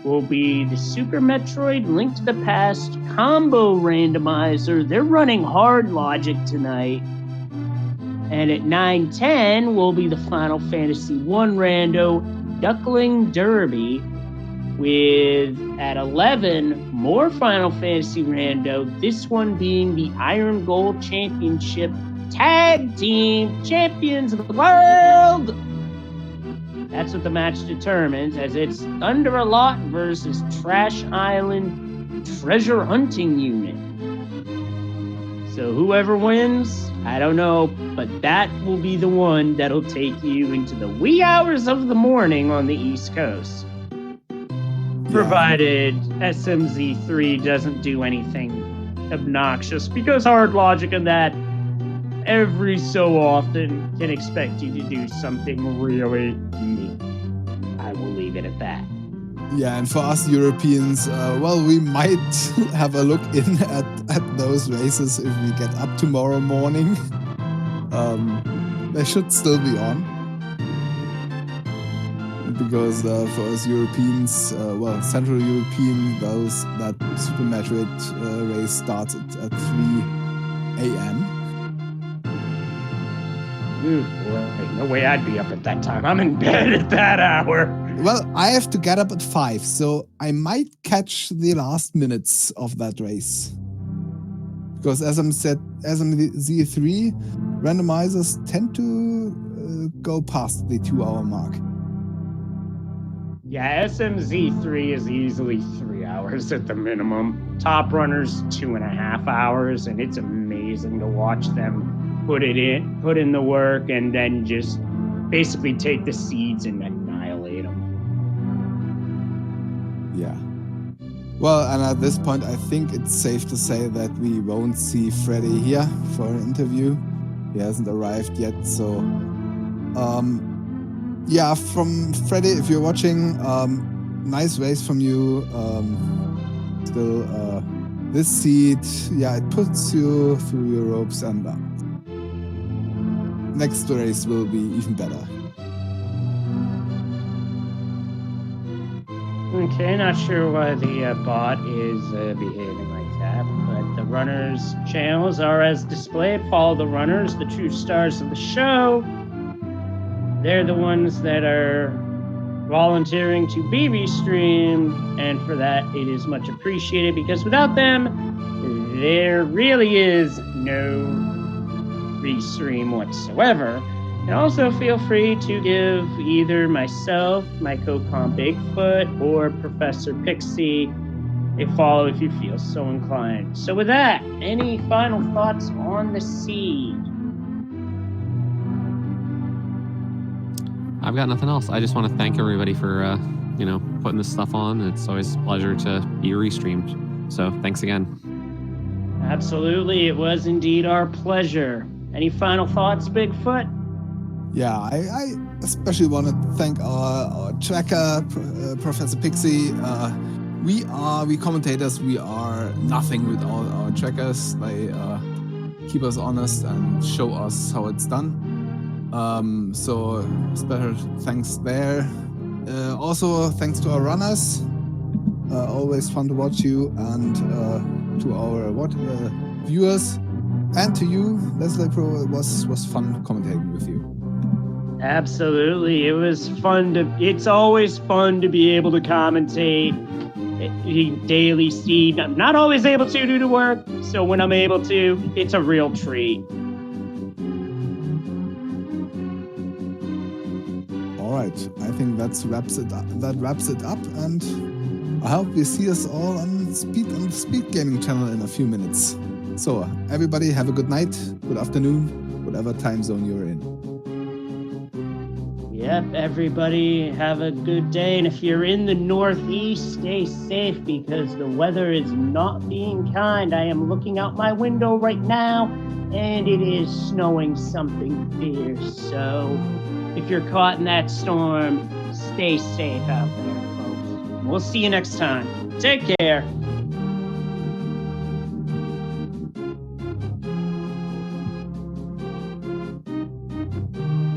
will be the Super Metroid Link to the Past Combo Randomizer. They're running hard logic tonight. And at 9:10 will be the Final Fantasy I Rando Duckling Derby. With at 11 more Final Fantasy Rando, this one being the Iron Gold Championship Tag Team Champions of the World. That's what the match determines, as it's Thunder a Lot versus Trash Island Treasure Hunting Unit. So whoever wins, I don't know, but that will be the one that'll take you into the wee hours of the morning on the East Coast. Provided SMZ3 doesn't do anything obnoxious, because hard logic and that every so often can expect you to do something really neat. I will leave it at that. Yeah, and for us Europeans, we might have a look in at those races if we get up tomorrow morning. They should still be on. Because for us Europeans, Central European, that Super Metroid race starts at 3 a.m. Ooh, boy, no way I'd be up at that time. I'm in bed at that hour. Well, I have to get up at 5, so I might catch the last minutes of that race. Because as I'm Z3, randomizers tend to go past the 2-hour mark. Yeah, SMZ3 is easily 3 hours at the minimum. Top runners 2.5 hours, and it's amazing to watch them put in the work, and then just basically take the seeds and annihilate them. Yeah. Well, and at this point, I think it's safe to say that we won't see Freddy here for an interview. He hasn't arrived yet, so yeah, from Freddy, if you're watching, nice race from you. Still, this seed, yeah, it puts you through your ropes, and next race will be even better. Okay, not sure why the bot is behaving like that, but the runners' channels are as displayed. Follow the runners, the true stars of the show. They're the ones that are volunteering to be restreamed, and for that, it is much appreciated, because without them, there really is no restream whatsoever. And also feel free to give either myself, my co-com Bigfoot, or Professor Pixie a follow if you feel so inclined. So with that, any final thoughts on the seed? I've got nothing else. I just want to thank everybody for, putting this stuff on. It's always a pleasure to be restreamed. So thanks again. Absolutely. It was indeed our pleasure. Any final thoughts, Bigfoot? Yeah, I especially want to thank our tracker, Professor Pixie. We commentators, we are nothing without our trackers. They keep us honest and show us how it's done. So special thanks there. Also thanks to our runners. Always fun to watch you, and to our viewers, and to you, Leslie Pro. It was fun commentating with you. Absolutely. It was fun it's always fun to be able to commentate daily seed. I'm not always able to due to work, so when I'm able to, it's a real treat. All right, I think that wraps it up, and I hope we see us all on the Speed Gaming channel in a few minutes. So everybody, have a good night, good afternoon, whatever time zone you're in. Yep, everybody have a good day. And if you're in the Northeast, stay safe, because the weather is not being kind. I am looking out my window right now, and it is snowing something fierce. So if you're caught in that storm, stay safe out there, folks. We'll see you next time. Take care.